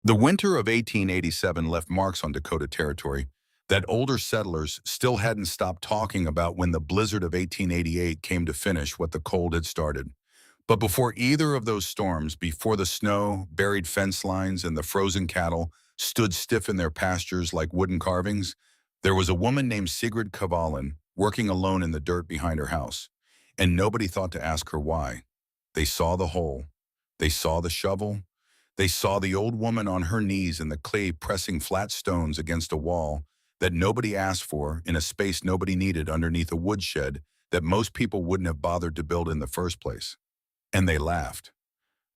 The winter of 1887 left marks on Dakota Territory that older settlers still hadn't stopped talking about when the blizzard of 1888 came to finish what the cold had started. But before either of those storms, before the snow, buried fence lines, and the frozen cattle stood stiff in their pastures like wooden carvings, there was a woman named Sigrid Kavalin working alone in the dirt behind her house. And nobody thought to ask her why. They saw the hole. They saw the shovel. They saw the old woman on her knees in the clay pressing flat stones against a wall that nobody asked for in a space nobody needed underneath a woodshed that most people wouldn't have bothered to build in the first place. And they laughed.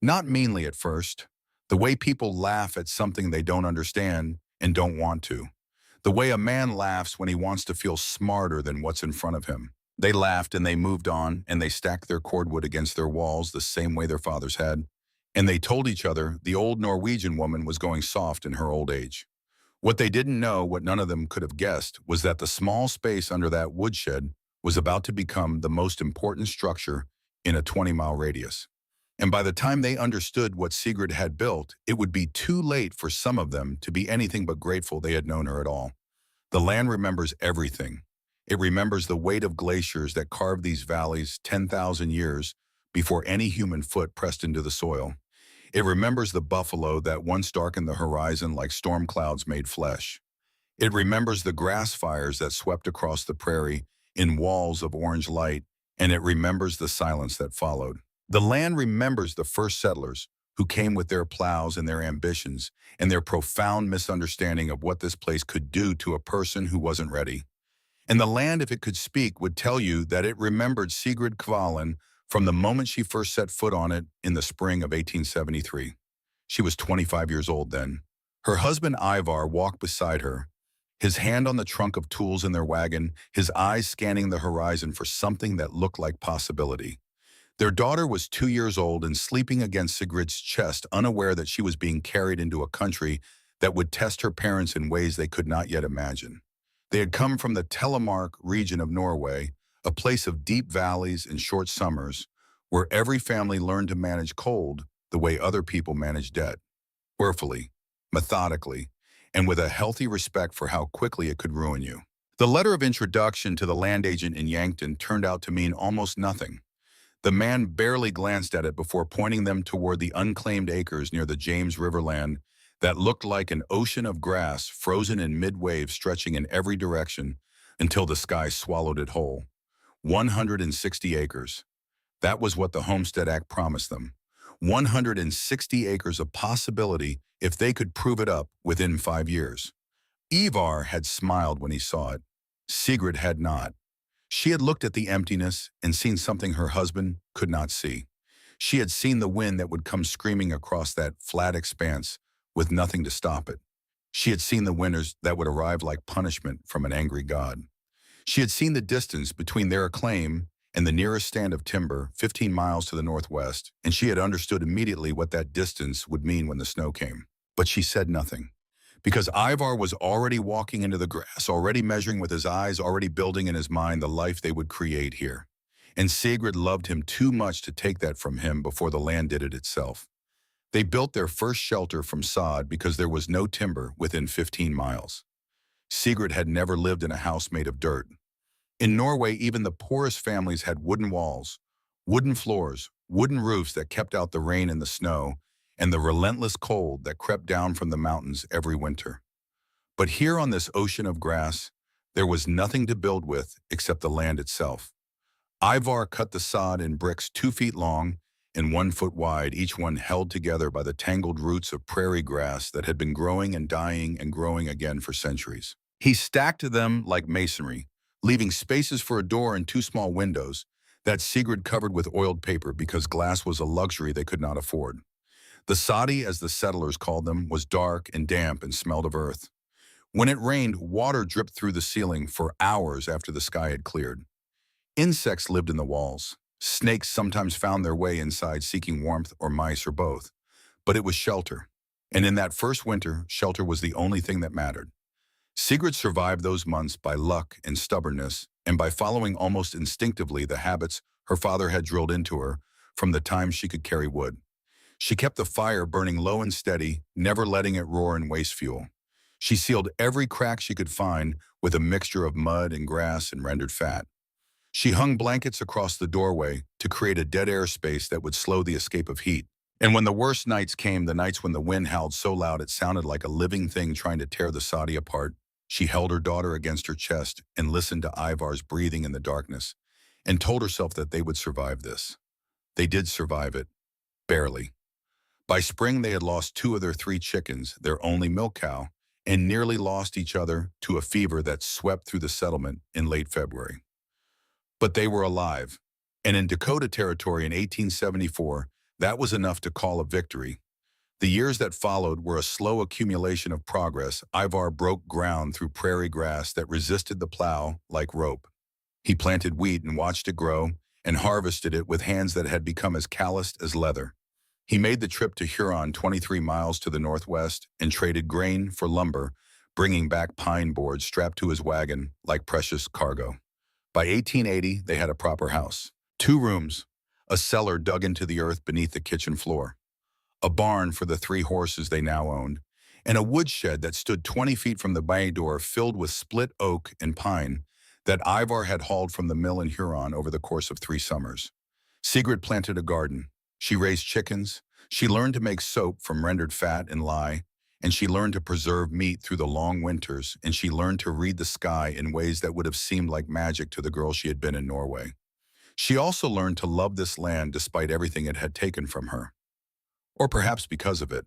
Not meanly at first, the way people laugh at something they don't understand and don't want to. The way a man laughs when he wants to feel smarter than what's in front of him. They laughed and they moved on and they stacked their cordwood against their walls the same way their fathers had. And they told each other the old Norwegian woman was going soft in her old age. What they didn't know, what none of them could have guessed, was that the small space under that woodshed was about to become the most important structure in a 20-mile radius. And by the time they understood what Sigrid had built, it would be too late for some of them to be anything but grateful they had known her at all. The land remembers everything. It remembers the weight of glaciers that carved these valleys 10,000 years before any human foot pressed into the soil. It remembers the buffalo that once darkened the horizon like storm clouds made flesh. It remembers the grass fires that swept across the prairie in walls of orange light, and it remembers the silence that followed. The land remembers the first settlers who came with their plows and their ambitions and their profound misunderstanding of what this place could do to a person who wasn't ready. And the land, if it could speak, would tell you that it remembered Sigrid Kvalin from the moment she first set foot on it in the spring of 1873. She was 25 years old then. Her husband Ivar walked beside her, his hand on the trunk of tools in their wagon, his eyes scanning the horizon for something that looked like possibility. Their daughter was 2 years old and sleeping against Sigrid's chest, unaware that she was being carried into a country that would test her parents in ways they could not yet imagine. They had come from the Telemark region of Norway, a place of deep valleys and short summers, where every family learned to manage cold the way other people manage debt, carefully, methodically, and with a healthy respect for how quickly it could ruin you. The letter of introduction to the land agent in Yankton turned out to mean almost nothing. The man barely glanced at it before pointing them toward the unclaimed acres near the James River land that looked like an ocean of grass frozen in mid-wave stretching in every direction until the sky swallowed it whole. 160 acres. That was what the Homestead Act promised them. 160 acres of possibility if they could prove it up within 5 years. Ivar had smiled when he saw it. Sigrid had not. She had looked at the emptiness and seen something her husband could not see. She had seen the wind that would come screaming across that flat expanse with nothing to stop it. She had seen the winters that would arrive like punishment from an angry God. She had seen the distance between their claim and the nearest stand of timber, 15 miles to the northwest, and she had understood immediately what that distance would mean when the snow came. But she said nothing. Because Ivar was already walking into the grass, already measuring with his eyes, already building in his mind the life they would create here. And Sigrid loved him too much to take that from him before the land did it itself. They built their first shelter from sod because there was no timber within 15 miles. Sigrid had never lived in a house made of dirt. In Norway, even the poorest families had wooden walls, wooden floors, wooden roofs that kept out the rain and the snow, and the relentless cold that crept down from the mountains every winter. But here on this ocean of grass, there was nothing to build with except the land itself. Ivar cut the sod in bricks 2 feet long and 1 foot wide, each one held together by the tangled roots of prairie grass that had been growing and dying and growing again for centuries. He stacked them like masonry, leaving spaces for a door and 2 small windows that Sigrid covered with oiled paper because glass was a luxury they could not afford. The soddy, as the settlers called them, was dark and damp and smelled of earth. When it rained, water dripped through the ceiling for hours after the sky had cleared. Insects lived in the walls. Snakes sometimes found their way inside seeking warmth, or mice, or both. But it was shelter. And in that first winter, shelter was the only thing that mattered. Sigrid survived those months by luck and stubbornness, and by following almost instinctively the habits her father had drilled into her from the time she could carry wood. She kept the fire burning low and steady, never letting it roar and waste fuel. She sealed every crack she could find with a mixture of mud and grass and rendered fat. She hung blankets across the doorway to create a dead air space that would slow the escape of heat. And when the worst nights came, the nights when the wind howled so loud it sounded like a living thing trying to tear the soddy apart, she held her daughter against her chest and listened to Ivar's breathing in the darkness and told herself that they would survive this. They did survive it, barely. By spring, they had lost two of their three chickens, their only milk cow, and nearly lost each other to a fever that swept through the settlement in late February. But they were alive, and in Dakota Territory in 1874, that was enough to call a victory. The years that followed were a slow accumulation of progress. Ivar broke ground through prairie grass that resisted the plow like rope. He planted wheat and watched it grow, and harvested it with hands that had become as calloused as leather. He made the trip to Huron 23 miles to the northwest and traded grain for lumber, bringing back pine boards strapped to his wagon like precious cargo. By 1880, they had a proper house. 2 rooms, a cellar dug into the earth beneath the kitchen floor, a barn for the 3 horses they now owned, and a woodshed that stood 20 feet from the bay door filled with split oak and pine that Ivar had hauled from the mill in Huron over the course of 3 summers. Sigrid planted a garden. She raised chickens. She learned to make soap from rendered fat and lye, and she learned to preserve meat through the long winters, and she learned to read the sky in ways that would have seemed like magic to the girl she had been in Norway. She also learned to love this land despite everything it had taken from her. Or perhaps because of it.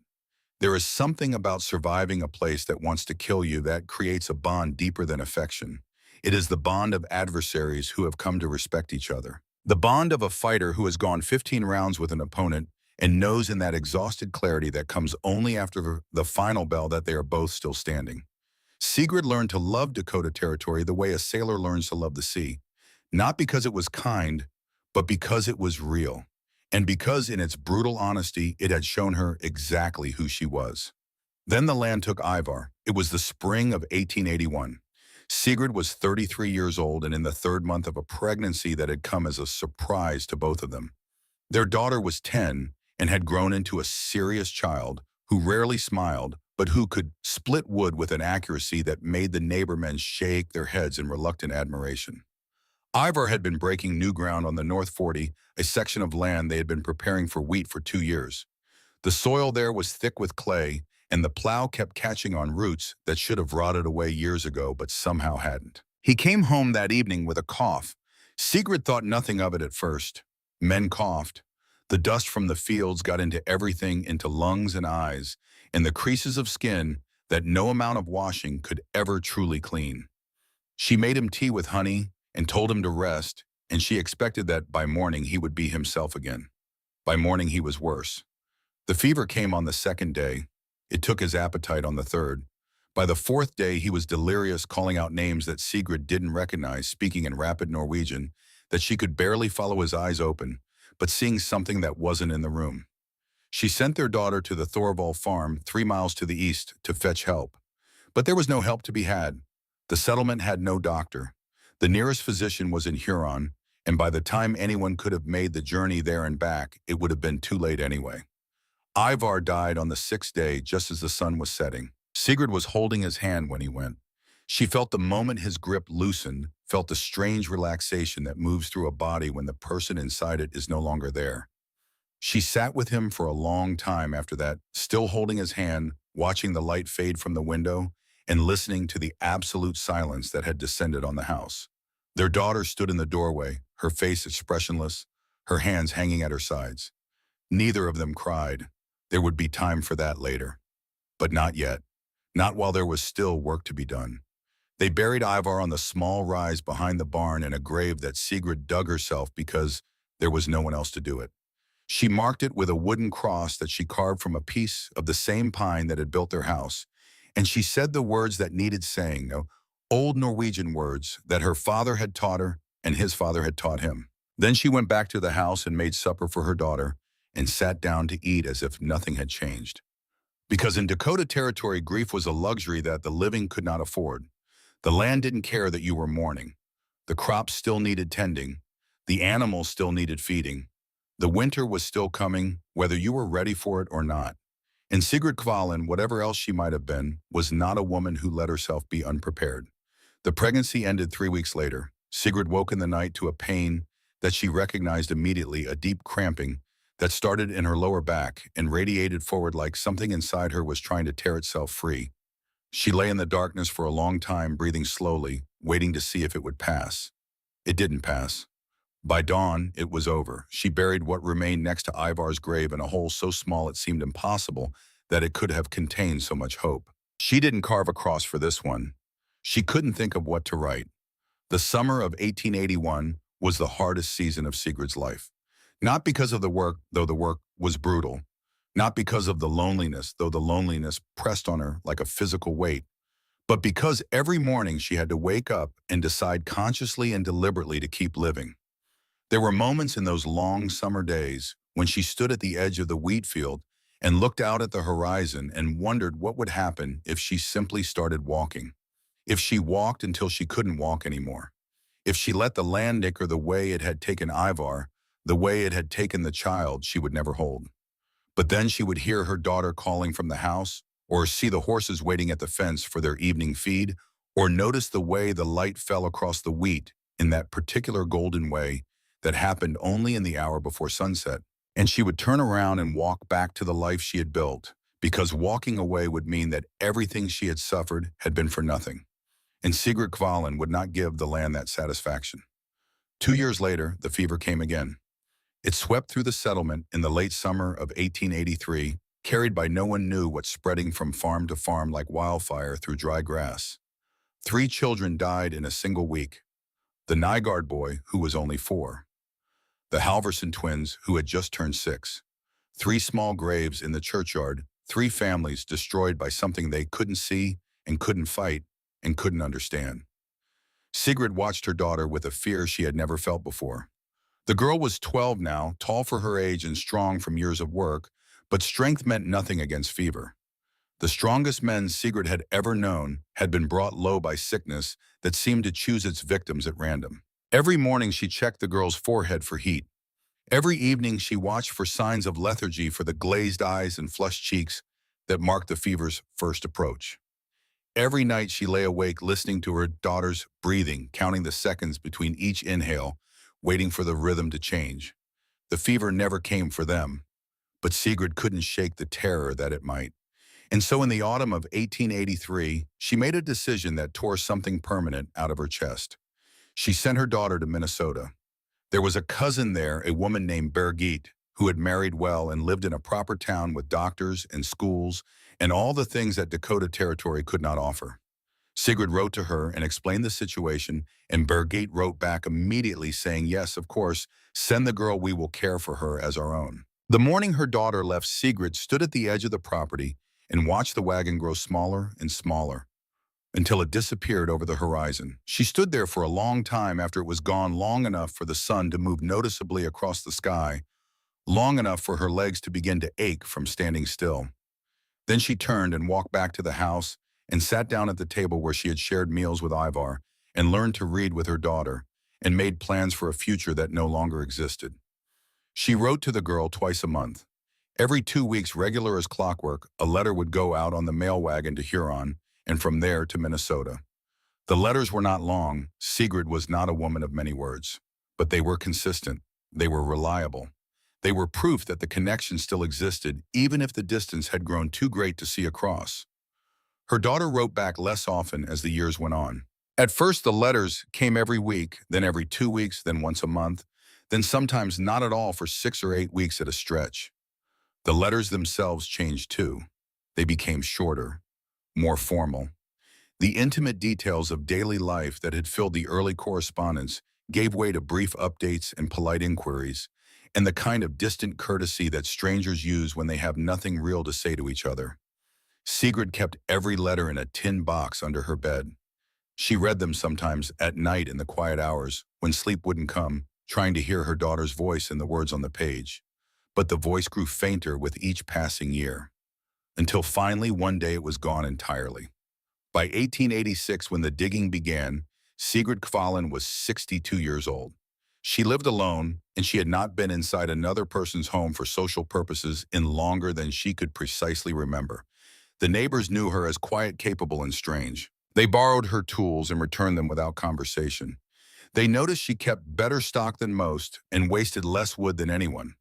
There is something about surviving a place that wants to kill you that creates a bond deeper than affection. It is the bond of adversaries who have come to respect each other. The bond of a fighter who has gone 15 rounds with an opponent and knows in that exhausted clarity that comes only after the final bell that they are both still standing. Sigrid learned to love Dakota Territory the way a sailor learns to love the sea, not because it was kind, but because it was real, and because in its brutal honesty it had shown her exactly who she was. Then the land took Ivar. It was the spring of 1881. Sigrid was 33 years old and in the 3rd month of a pregnancy that had come as a surprise to both of them. Their daughter was 10 and had grown into a serious child who rarely smiled, but who could split wood with an accuracy that made the neighbormen shake their heads in reluctant admiration. Ivar had been breaking new ground on the North 40, a section of land they had been preparing for wheat for 2 years. The soil there was thick with clay, and the plow kept catching on roots that should have rotted away years ago but somehow hadn't. He came home that evening with a cough. Sigrid thought nothing of it at first. Men coughed. The dust from the fields got into everything, into lungs and eyes, and the creases of skin that no amount of washing could ever truly clean. She made him tea with honey and told him to rest, and she expected that by morning he would be himself again. By morning he was worse. The fever came on the 2nd day. It took his appetite on the 3rd. By the 4th day he was delirious, calling out names that Sigrid didn't recognize, speaking in rapid Norwegian, that she could barely follow his eyes open, but seeing something that wasn't in the room. She sent their daughter to the Thorvald farm 3 miles to the east to fetch help. But there was no help to be had. The settlement had no doctor. The nearest physician was in Huron, and by the time anyone could have made the journey there and back, it would have been too late anyway. Ivar died on the 6th day just as the sun was setting. Sigrid was holding his hand when he went. She felt the moment his grip loosened, felt the strange relaxation that moves through a body when the person inside it is no longer there. She sat with him for a long time after that, still holding his hand, watching the light fade from the window, and listening to the absolute silence that had descended on the house. Their daughter stood in the doorway, her face expressionless, her hands hanging at her sides. Neither of them cried. There would be time for that later. But not yet. Not while there was still work to be done. They buried Ivar on the small rise behind the barn in a grave that Sigrid dug herself because there was no one else to do it. She marked it with a wooden cross that she carved from a piece of the same pine that had built their house, and she said the words that needed saying, old Norwegian words that her father had taught her and his father had taught him. Then she went back to the house and made supper for her daughter and sat down to eat as if nothing had changed. Because in Dakota Territory, grief was a luxury that the living could not afford. The land didn't care that you were mourning. The crops still needed tending. The animals still needed feeding. The winter was still coming, whether you were ready for it or not. And Sigrid Kvalin, whatever else she might have been, was not a woman who let herself be unprepared. The pregnancy ended 3 weeks later. Sigrid woke in the night to a pain that she recognized immediately, a deep cramping that started in her lower back and radiated forward like something inside her was trying to tear itself free. She lay in the darkness for a long time, breathing slowly, waiting to see if it would pass. It didn't pass. By dawn, it was over. She buried what remained next to Ivar's grave in a hole so small it seemed impossible that it could have contained so much hope. She didn't carve a cross for this one. She couldn't think of what to write. The summer of 1881 was the hardest season of Sigrid's life. Not because of the work, though the work was brutal. Not because of the loneliness, though the loneliness pressed on her like a physical weight. But because every morning she had to wake up and decide consciously and deliberately to keep living. There were moments in those long summer days when she stood at the edge of the wheat field and looked out at the horizon and wondered what would happen if she simply started walking. If she walked until she couldn't walk anymore. If she let the land take her the way it had taken Ivar, the way it had taken the child she would never hold. But then she would hear her daughter calling from the house, or see the horses waiting at the fence for their evening feed, or notice the way the light fell across the wheat in that particular golden way that happened only in the hour before sunset. And she would turn around and walk back to the life she had built, because walking away would mean that everything she had suffered had been for nothing. And Sigrid Kvalin would not give the land that satisfaction. 2 years later, the fever came again. It swept through the settlement in the late summer of 1883, carried by no one knew what, spreading from farm to farm like wildfire through dry grass. 3 children died in a single week. The Nygaard boy, who was only 4. The Halverson twins, who had just turned 6. 3 small graves in the churchyard, 3 families destroyed by something they couldn't see and couldn't fight and couldn't understand. Sigrid watched her daughter with a fear she had never felt before. The girl was 12 now, tall for her age and strong from years of work, but strength meant nothing against fever. The strongest men Sigrid had ever known had been brought low by sickness that seemed to choose its victims at random. Every morning she checked the girl's forehead for heat. Every evening she watched for signs of lethargy, for the glazed eyes and flushed cheeks that marked the fever's first approach. Every night she lay awake listening to her daughter's breathing, counting the seconds between each inhale, waiting for the rhythm to change. The fever never came for them, but Sigrid couldn't shake the terror that it might. And so in the autumn of 1883, she made a decision that tore something permanent out of her chest. She sent her daughter to Minnesota. There was a cousin there, a woman named Birgit, who had married well and lived in a proper town with doctors and schools and all the things that Dakota Territory could not offer. Sigrid wrote to her and explained the situation, and Birgit wrote back immediately saying, "Yes, of course, send the girl, we will care for her as our own." The morning her daughter left, Sigrid stood at the edge of the property and watched the wagon grow smaller and smaller until it disappeared over the horizon. She stood there for a long time after it was gone, long enough for the sun to move noticeably across the sky, long enough for her legs to begin to ache from standing still. Then she turned and walked back to the house and sat down at the table where she had shared meals with Ivar and learned to read with her daughter and made plans for a future that no longer existed. She wrote to the girl twice a month. Every 2 weeks, regular as clockwork, a letter would go out on the mail wagon to Huron and from there to Minnesota. The letters were not long. Sigrid was not a woman of many words, but they were consistent. They were reliable. They were proof that the connection still existed, even if the distance had grown too great to see across. Her daughter wrote back less often as the years went on. At first, the letters came every week, then every 2 weeks, then once a month, then sometimes not at all for 6 or 8 weeks at a stretch. The letters themselves changed too. They became shorter, more formal. The intimate details of daily life that had filled the early correspondence gave way to brief updates and polite inquiries, and the kind of distant courtesy that strangers use when they have nothing real to say to each other. Sigrid kept every letter in a tin box under her bed. She read them sometimes at night in the quiet hours when sleep wouldn't come, trying to hear her daughter's voice in the words on the page. But the voice grew fainter with each passing year, until finally one day it was gone entirely. By 1886, when the digging began, Sigrid Kvalin was 62 years old. She lived alone, and she had not been inside another person's home for social purposes in longer than she could precisely remember. The neighbors knew her as quiet, capable, and strange. They borrowed her tools and returned them without conversation. They noticed she kept better stock than most and wasted less wood than anyone.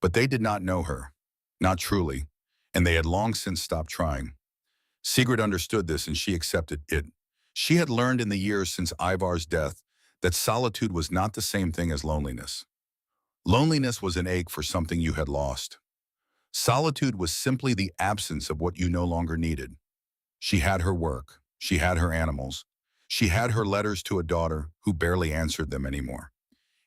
But they did not know her. Not truly. And they had long since stopped trying. Sigrid understood this and she accepted it. She had learned in the years since Ivar's death that solitude was not the same thing as loneliness. Loneliness was an ache for something you had lost. Solitude was simply the absence of what you no longer needed. She had her work. She had her animals. She had her letters to a daughter who barely answered them anymore.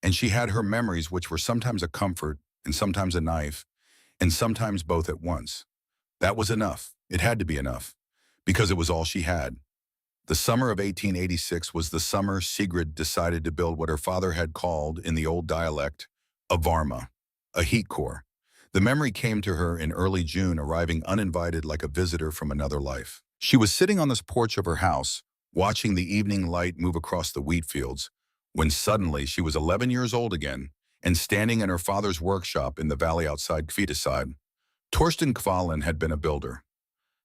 And she had her memories, which were sometimes a comfort and sometimes a knife and sometimes both at once. That was enough. It had to be enough because it was all she had. The summer of 1886 was the summer Sigrid decided to build what her father had called, in the old dialect, a varma, a heat core. The memory came to her in early June, arriving uninvited like a visitor from another life. She was sitting on this porch of her house, watching the evening light move across the wheat fields, when suddenly she was 11 years old again and standing in her father's workshop in the valley outside Kvitaside. Torsten Kvalin had been a builder.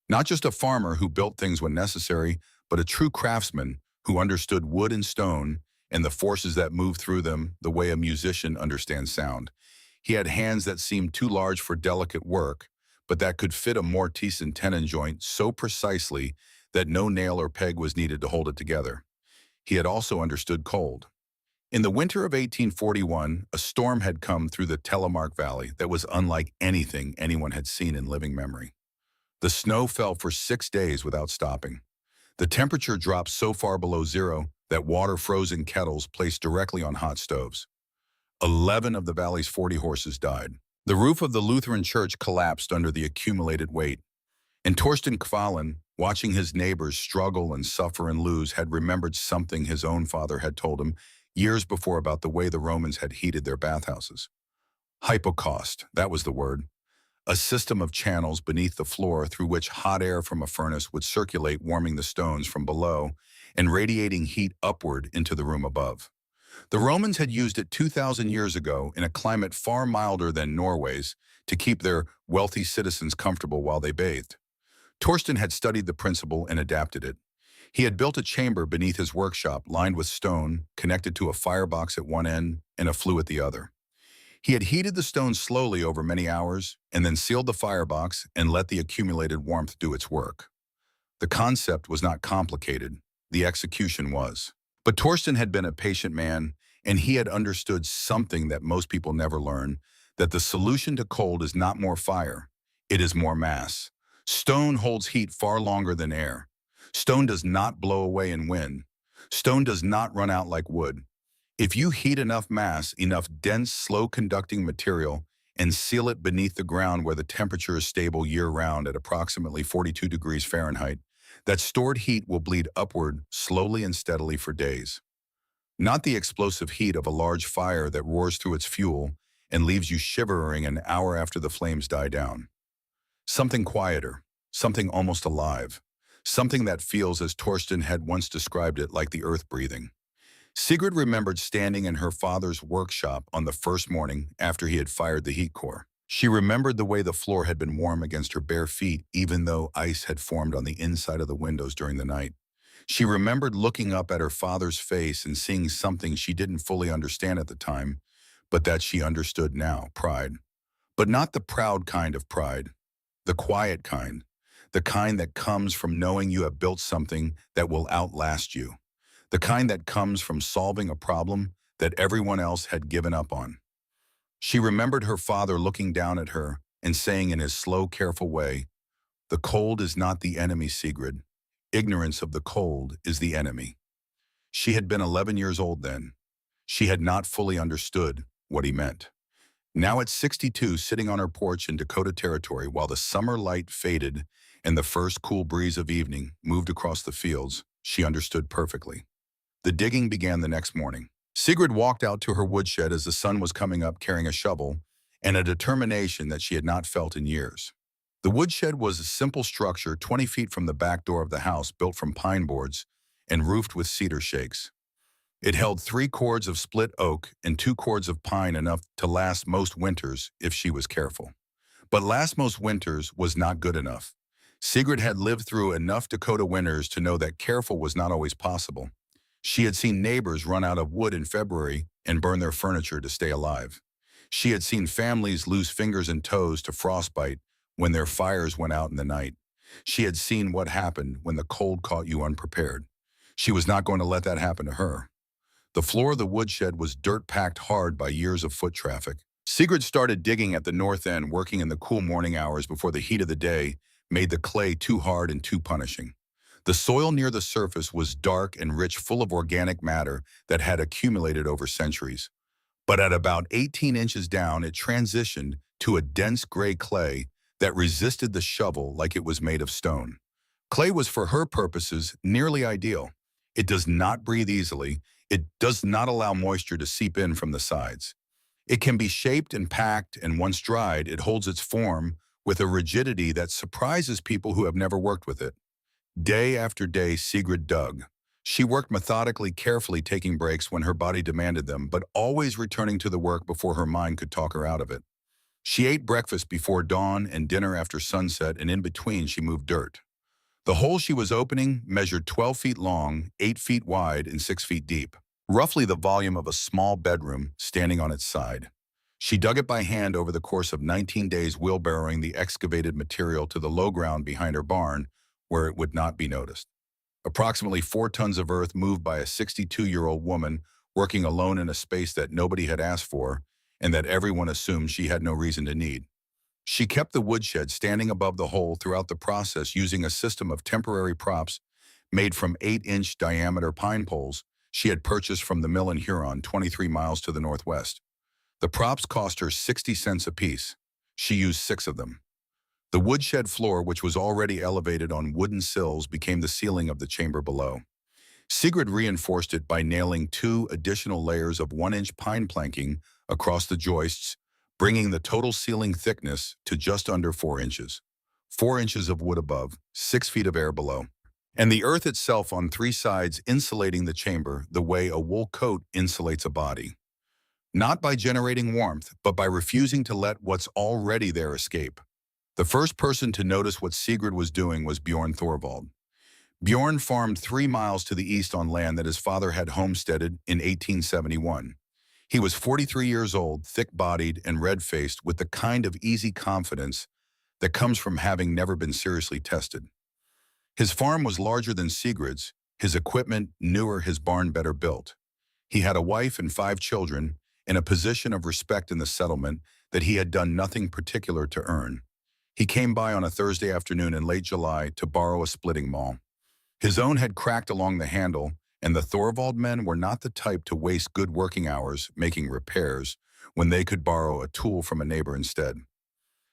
Not just a farmer who built things when necessary, but a true craftsman who understood wood and stone and the forces that move through them the way a musician understands sound. He had hands that seemed too large for delicate work, but that could fit a mortise and tenon joint so precisely that no nail or peg was needed to hold it together. He had also understood cold. In the winter of 1841, a storm had come through the Telemark Valley that was unlike anything anyone had seen in living memory. The snow fell for 6 days without stopping. The temperature dropped so far below zero that water froze in kettles placed directly on hot stoves. 11 of the valley's 40 horses died. The roof of the Lutheran church collapsed under the accumulated weight. And Torsten Kvalin, watching his neighbors struggle and suffer and lose, had remembered something his own father had told him years before about the way the Romans had heated their bathhouses. Hypocaust, that was the word. A system of channels beneath the floor through which hot air from a furnace would circulate, warming the stones from below and radiating heat upward into the room above. The Romans had used it 2,000 years ago in a climate far milder than Norway's to keep their wealthy citizens comfortable while they bathed. Torsten had studied the principle and adapted it. He had built a chamber beneath his workshop lined with stone, connected to a firebox at one end and a flue at the other. He had heated the stone slowly over many hours and then sealed the firebox and let the accumulated warmth do its work. The concept was not complicated. The execution was. But Torsten had been a patient man, and he had understood something that most people never learn, that the solution to cold is not more fire, it is more mass. Stone holds heat far longer than air. Stone does not blow away in wind. Stone does not run out like wood. If you heat enough mass, enough dense, slow-conducting material, and seal it beneath the ground where the temperature is stable year-round at approximately 42 degrees Fahrenheit, that stored heat will bleed upward slowly and steadily for days. Not the explosive heat of a large fire that roars through its fuel and leaves you shivering an hour after the flames die down. Something quieter, something almost alive, something that feels, as Torsten had once described it, like the earth breathing. Sigrid remembered standing in her father's workshop on the first morning after he had fired the heat core. She remembered the way the floor had been warm against her bare feet, even though ice had formed on the inside of the windows during the night. She remembered looking up at her father's face and seeing something she didn't fully understand at the time, but that she understood now: pride. But not the proud kind of pride, the quiet kind, the kind that comes from knowing you have built something that will outlast you. The kind that comes from solving a problem that everyone else had given up on. She remembered her father looking down at her and saying in his slow, careful way, "The cold is not the enemy, Sigrid. Ignorance of the cold is the enemy." She had been 11 years old then. She had not fully understood what he meant. Now at 62, sitting on her porch in Dakota Territory while the summer light faded and the first cool breeze of evening moved across the fields, she understood perfectly. The digging began the next morning. Sigrid walked out to her woodshed as the sun was coming up, carrying a shovel and a determination that she had not felt in years. The woodshed was a simple structure 20 feet from the back door of the house, built from pine boards and roofed with cedar shakes. It held 3 cords of split oak and 2 cords of pine, enough to last most winters if she was careful. But last most winters was not good enough. Sigrid had lived through enough Dakota winters to know that careful was not always possible. She had seen neighbors run out of wood in February and burn their furniture to stay alive. She had seen families lose fingers and toes to frostbite when their fires went out in the night. She had seen what happened when the cold caught you unprepared. She was not going to let that happen to her. The floor of the woodshed was dirt-packed hard by years of foot traffic. Sigrid started digging at the north end, working in the cool morning hours before the heat of the day made the clay too hard and too punishing. The soil near the surface was dark and rich, full of organic matter that had accumulated over centuries. But at about 18 inches down, it transitioned to a dense gray clay that resisted the shovel like it was made of stone. Clay was, for her purposes, nearly ideal. It does not breathe easily. It does not allow moisture to seep in from the sides. It can be shaped and packed, and once dried, it holds its form with a rigidity that surprises people who have never worked with it. Day after day, Sigrid dug. She worked methodically, carefully, taking breaks when her body demanded them, but always returning to the work before her mind could talk her out of it. She ate breakfast before dawn and dinner after sunset, and in between she moved dirt. The hole she was opening measured 12 feet long, 8 feet wide, and 6 feet deep, roughly the volume of a small bedroom standing on its side. She dug it by hand over the course of 19 days, wheelbarrowing the excavated material to the low ground behind her barn, where it would not be noticed. Approximately 4 tons of earth moved by a 62-year-old woman working alone in a space that nobody had asked for and that everyone assumed she had no reason to need. She kept the woodshed standing above the hole throughout the process, using a system of temporary props made from 8-inch diameter pine poles she had purchased from the mill in Huron, 23 miles to the northwest. The props cost her 60 cents apiece. She used 6 of them. The woodshed floor, which was already elevated on wooden sills, became the ceiling of the chamber below. Sigrid reinforced it by nailing 2 additional layers of 1-inch pine planking across the joists, bringing the total ceiling thickness to just under 4 inches. 4 inches of wood above, 6 feet of air below, and the earth itself on 3 sides, insulating the chamber the way a wool coat insulates a body. Not by generating warmth, but by refusing to let what's already there escape. The first person to notice what Sigrid was doing was Bjorn Thorvald. Bjorn farmed 3 miles to the east on land that his father had homesteaded in 1871. He was 43 years old, thick-bodied and red-faced, with the kind of easy confidence that comes from having never been seriously tested. His farm was larger than Sigrid's, his equipment newer, his barn better built. He had a wife and 5 children, in a position of respect in the settlement that he had done nothing particular to earn. He came by on a Thursday afternoon in late July to borrow a splitting maul. His own had cracked along the handle, and the Thorvald men were not the type to waste good working hours making repairs when they could borrow a tool from a neighbor instead.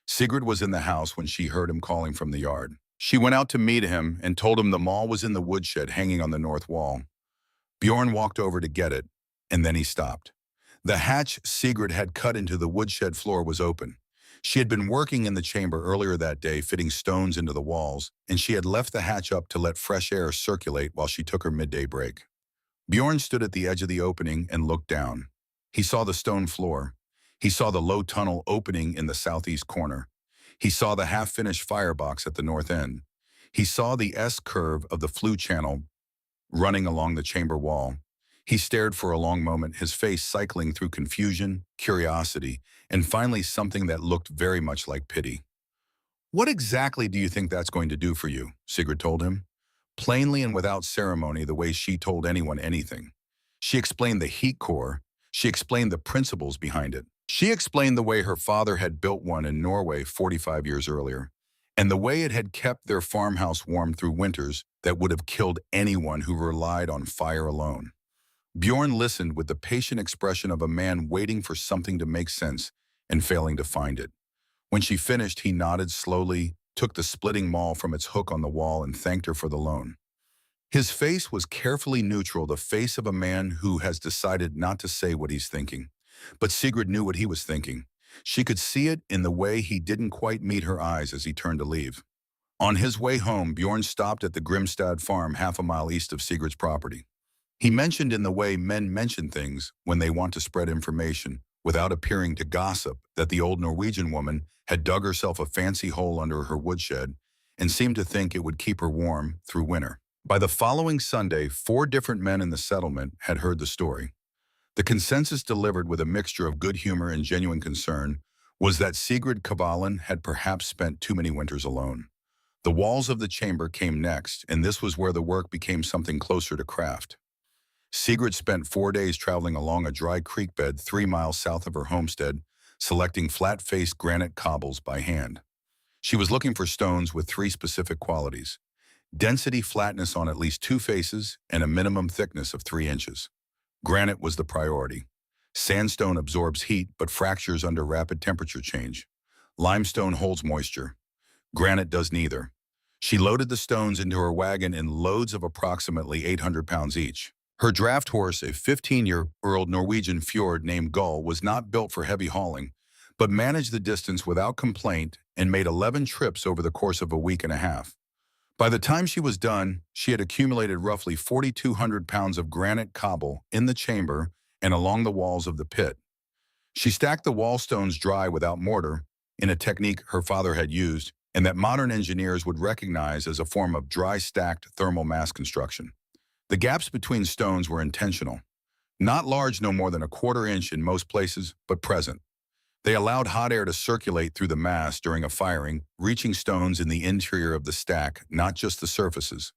Sigrid was in the house when she heard him calling from the yard. She went out to meet him and told him the maul was in the woodshed hanging on the north wall. Bjorn walked over to get it, and then he stopped. The hatch Sigrid had cut into the woodshed floor was open. She had been working in the chamber earlier that day, fitting stones into the walls, and she had left the hatch up to let fresh air circulate while she took her midday break. Bjorn stood at the edge of the opening and looked down. He saw the stone floor. He saw the low tunnel opening in the southeast corner. He saw the half-finished firebox at the north end. He saw the S-curve of the flue channel running along the chamber wall. He stared for a long moment, his face cycling through confusion, curiosity, and finally something that looked very much like pity. "What exactly do you think that's going to do for you?" Sigrid told him, plainly and without ceremony, the way she told anyone anything. She explained the heat core. She explained the principles behind it. She explained the way her father had built one in Norway 45 years earlier, and the way it had kept their farmhouse warm through winters that would have killed anyone who relied on fire alone. Bjorn listened with the patient expression of a man waiting for something to make sense and failing to find it. When she finished, he nodded slowly, took the splitting maul from its hook on the wall, and thanked her for the loan. His face was carefully neutral, the face of a man who has decided not to say what he's thinking. But Sigrid knew what he was thinking. She could see it in the way he didn't quite meet her eyes as he turned to leave. On his way home, Bjorn stopped at the Grimstad farm, half a mile east of Sigrid's property. He mentioned in the way men mention things when they want to spread information, without appearing to gossip, that the old Norwegian woman had dug herself a fancy hole under her woodshed and seemed to think it would keep her warm through winter. By the following Sunday, 4 different men in the settlement had heard the story. The consensus, delivered with a mixture of good humor and genuine concern, was that Sigrid Kavalin had perhaps spent too many winters alone. The walls of the chamber came next, and this was where the work became something closer to craft. Sigrid spent 4 days traveling along a dry creek bed 3 miles south of her homestead, selecting flat-faced granite cobbles by hand. She was looking for stones with 3 specific qualities: density, flatness on at least 2 faces, and a minimum thickness of 3 inches. Granite was the priority. Sandstone absorbs heat but fractures under rapid temperature change. Limestone holds moisture. Granite does neither. She loaded the stones into her wagon in loads of approximately 800 pounds each. Her draft horse, a 15-year-old Norwegian fjord named Gull, was not built for heavy hauling, but managed the distance without complaint and made 11 trips over the course of a week and a half. By the time she was done, she had accumulated roughly 4,200 pounds of granite cobble in the chamber and along the walls of the pit. She stacked the wall stones dry without mortar, in a technique her father had used and that modern engineers would recognize as a form of dry-stacked thermal mass construction. The gaps between stones were intentional, not large, no more than a quarter inch in most places, but present. They allowed hot air to circulate through the mass during a firing, reaching stones in the interior of the stack, not just the surfaces.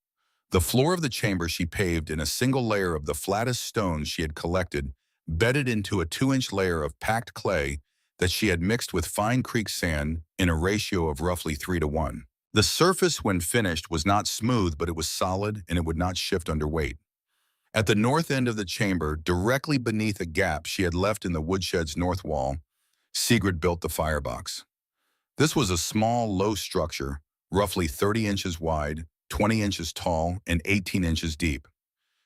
The floor of the chamber she paved in a single layer of the flattest stones she had collected, bedded into a 2-inch layer of packed clay that she had mixed with fine creek sand in a ratio of roughly 3-to-1. The surface, when finished, was not smooth, but it was solid and it would not shift under weight. At the north end of the chamber, directly beneath a gap she had left in the woodshed's north wall, Sigrid built the firebox. This was a small, low structure, roughly 30 inches wide, 20 inches tall, and 18 inches deep.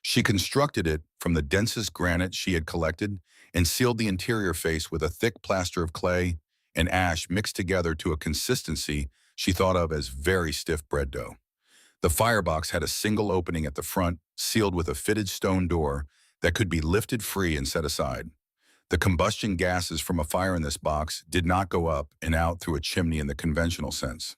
She constructed it from the densest granite she had collected and sealed the interior face with a thick plaster of clay and ash mixed together to a consistency she thought of as very stiff bread dough. The firebox had a single opening at the front, sealed with a fitted stone door that could be lifted free and set aside. The combustion gases from a fire in this box did not go up and out through a chimney in the conventional sense.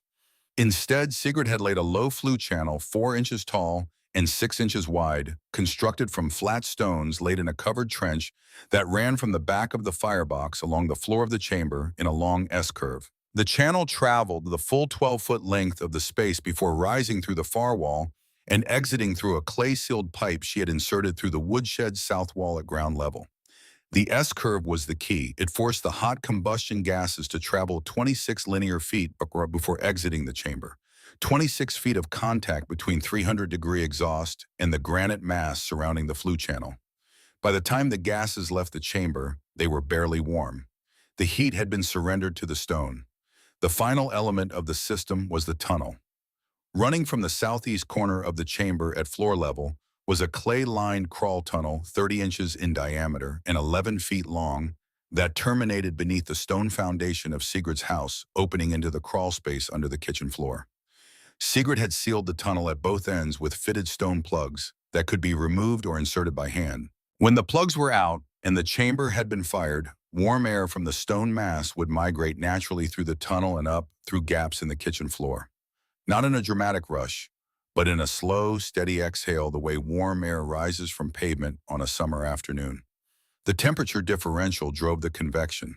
Instead, Sigrid had laid a low flue channel 4 inches tall and 6 inches wide, constructed from flat stones laid in a covered trench that ran from the back of the firebox along the floor of the chamber in a long S-curve. The channel traveled the full 12-foot length of the space before rising through the far wall and exiting through a clay-sealed pipe she had inserted through the woodshed's south wall at ground level. The S-curve was the key. It forced the hot combustion gases to travel 26 linear feet before exiting the chamber. 26 feet of contact between 300-degree exhaust and the granite mass surrounding the flue channel. By the time the gases left the chamber, they were barely warm. The heat had been surrendered to the stone. The final element of the system was the tunnel. Running from the southeast corner of the chamber at floor level was a clay-lined crawl tunnel 30 inches in diameter and 11 feet long that terminated beneath the stone foundation of Sigrid's house, opening into the crawl space under the kitchen floor. Sigrid had sealed the tunnel at both ends with fitted stone plugs that could be removed or inserted by hand. When the plugs were out and the chamber had been fired, warm air from the stone mass would migrate naturally through the tunnel and up through gaps in the kitchen floor. Not in a dramatic rush, but in a slow, steady exhale, the way warm air rises from pavement on a summer afternoon. The temperature differential drove the convection.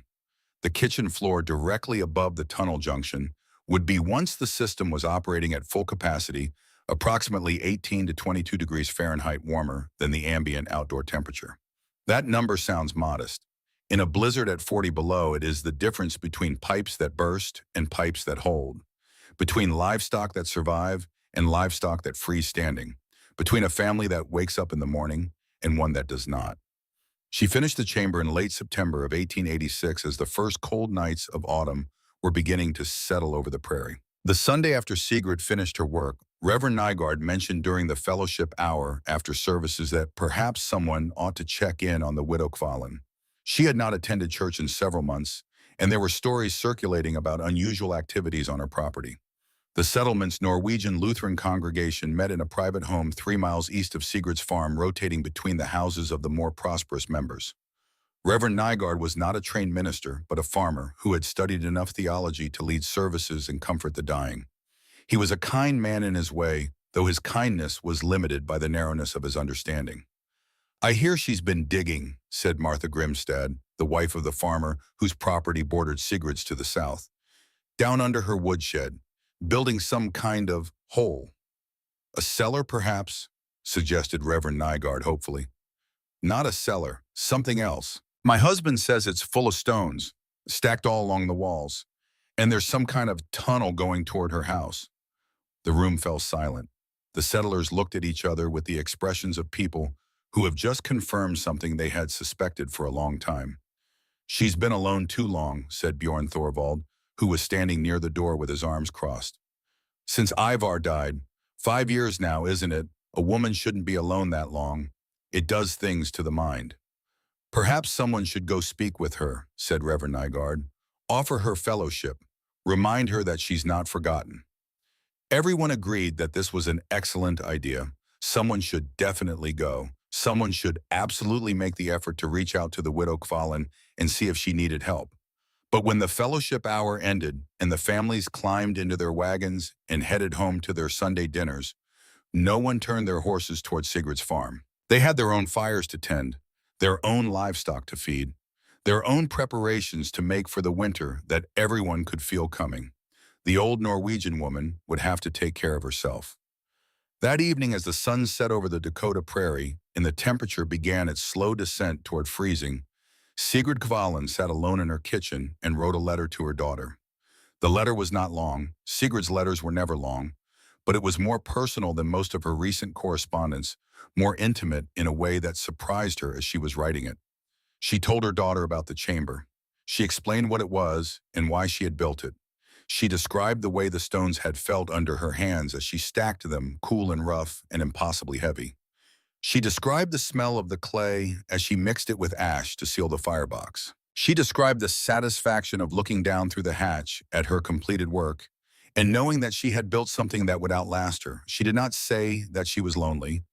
The kitchen floor directly above the tunnel junction would be, once the system was operating at full capacity, approximately 18 to 22 degrees Fahrenheit warmer than the ambient outdoor temperature. That number sounds modest. In a blizzard at 40 below, it is the difference between pipes that burst and pipes that hold, between livestock that survive and livestock that freeze standing, between a family that wakes up in the morning and one that does not. She finished the chamber in late September of 1886 as the first cold nights of autumn were beginning to settle over the prairie. The Sunday after Sigrid finished her work, Reverend Nygaard mentioned during the fellowship hour after services that perhaps someone ought to check in on the widow Kvalin. She had not attended church in several months, and there were stories circulating about unusual activities on her property. The settlement's Norwegian Lutheran congregation met in a private home 3 miles east of Sigurd's farm, rotating between the houses of the more prosperous members. Reverend Nygaard was not a trained minister, but a farmer who had studied enough theology to lead services and comfort the dying. He was a kind man in his way, though his kindness was limited by the narrowness of his understanding. "I hear she's been digging," said Martha Grimstad, the wife of the farmer whose property bordered Sigurd's to the south, "down under her woodshed, building some kind of hole." "A cellar, perhaps?" suggested Reverend Nygaard hopefully. "Not a cellar, something else. My husband says it's full of stones, stacked all along the walls, and there's some kind of tunnel going toward her house." The room fell silent. The settlers looked at each other with the expressions of people who have just confirmed something they had suspected for a long time. "She's been alone too long," said Bjorn Thorvald, who was standing near the door with his arms crossed. "Since Ivar died, 5 years now, isn't it? A woman shouldn't be alone that long. It does things to the mind." "Perhaps someone should go speak with her," said Reverend Nygaard. "Offer her fellowship. Remind her that she's not forgotten." Everyone agreed that this was an excellent idea. Someone should definitely go. Someone should absolutely make the effort to reach out to the widow Kvalin and see if she needed help. But when the fellowship hour ended and the families climbed into their wagons and headed home to their Sunday dinners, no one turned their horses toward Sigurd's farm. They had their own fires to tend, their own livestock to feed, their own preparations to make for the winter that everyone could feel coming. The old Norwegian woman would have to take care of herself. That evening, as the sun set over the Dakota prairie and the temperature began its slow descent toward freezing, Sigrid Kvalin sat alone in her kitchen and wrote a letter to her daughter. The letter was not long. Sigrid's letters were never long, but it was more personal than most of her recent correspondence, more intimate in a way that surprised her as she was writing it. She told her daughter about the chamber. She explained what it was and why she had built it. She described the way the stones had felt under her hands as she stacked them, cool and rough and impossibly heavy. She described the smell of the clay as she mixed it with ash to seal the firebox. She described the satisfaction of looking down through the hatch at her completed work and knowing that she had built something that would outlast her. She did not say that she was lonely.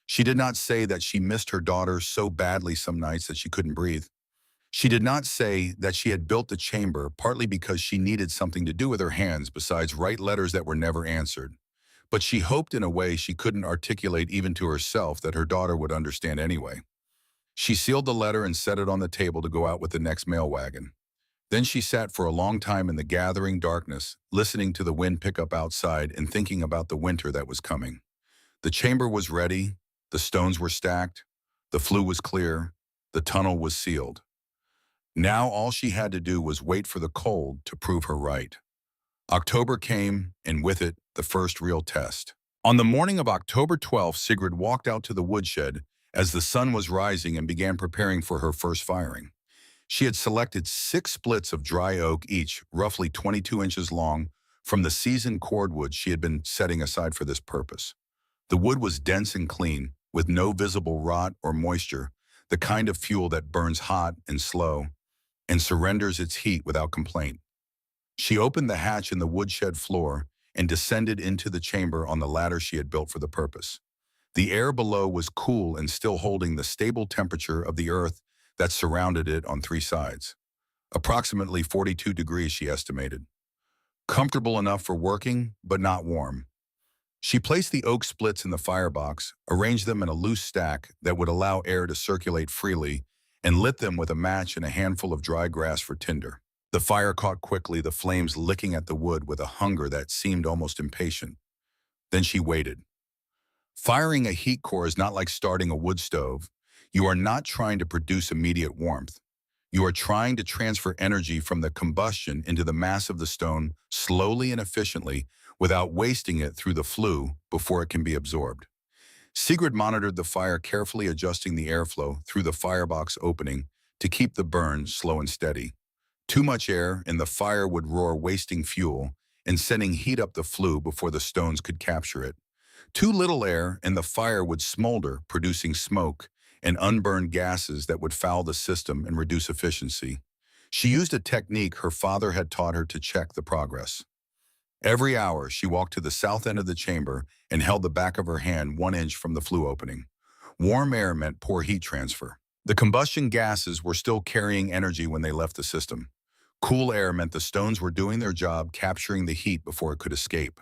She did not say that she missed her daughter so badly some nights that she couldn't breathe. She did not say that she had built the chamber partly because she needed something to do with her hands besides write letters that were never answered. But she hoped in a way she couldn't articulate even to herself that her daughter would understand anyway. She sealed the letter and set it on the table to go out with the next mail wagon. Then she sat for a long time in the gathering darkness, listening to the wind pick up outside and thinking about the winter that was coming. The chamber was ready, the stones were stacked, the flue was clear, the tunnel was sealed. Now all she had to do was wait for the cold to prove her right. October came, and with it, the first real test. On the morning of October 12th, Sigrid walked out to the woodshed as the sun was rising and began preparing for her first firing. She had selected 6 splits of dry oak, each roughly 22 inches long, from the seasoned cordwood she had been setting aside for this purpose. The wood was dense and clean, with no visible rot or moisture, the kind of fuel that burns hot and slow and surrenders its heat without complaint. She opened the hatch in the woodshed floor and descended into the chamber on the ladder she had built for the purpose. The air below was cool and still holding the stable temperature of the earth that surrounded it on 3 sides. Approximately 42 degrees, she estimated. Comfortable enough for working, but not warm. She placed the oak splits in the firebox, arranged them in a loose stack that would allow air to circulate freely, and lit them with a match and a handful of dry grass for tinder. The fire caught quickly, the flames licking at the wood with a hunger that seemed almost impatient. Then she waited. Firing a heat core is not like starting a wood stove. You are not trying to produce immediate warmth. You are trying to transfer energy from the combustion into the mass of the stone slowly and efficiently without wasting it through the flue before it can be absorbed. Sigrid monitored the fire, carefully adjusting the airflow through the firebox opening to keep the burn slow and steady. Too much air and the fire would roar, wasting fuel and sending heat up the flue before the stones could capture it. Too little air and the fire would smolder, producing smoke and unburned gases that would foul the system and reduce efficiency. She used a technique her father had taught her to check the progress. Every hour, she walked to the south end of the chamber and held the back of her hand 1 inch from the flue opening. Warm air meant poor heat transfer. The combustion gases were still carrying energy when they left the system. Cool air meant the stones were doing their job capturing the heat before it could escape.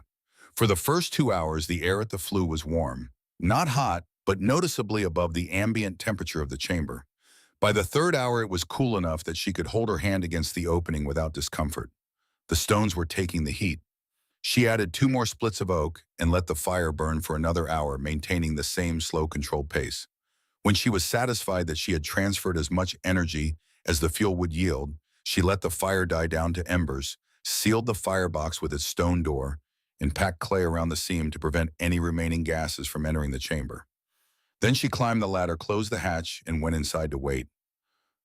For the first 2 hours, the air at the flue was warm. Not hot, but noticeably above the ambient temperature of the chamber. By the third hour, it was cool enough that she could hold her hand against the opening without discomfort. The stones were taking the heat. She added 2 more splits of oak and let the fire burn for another hour, maintaining the same slow, controlled pace. When she was satisfied that she had transferred as much energy as the fuel would yield, she let the fire die down to embers, sealed the firebox with its stone door, and packed clay around the seam to prevent any remaining gases from entering the chamber. Then she climbed the ladder, closed the hatch, and went inside to wait.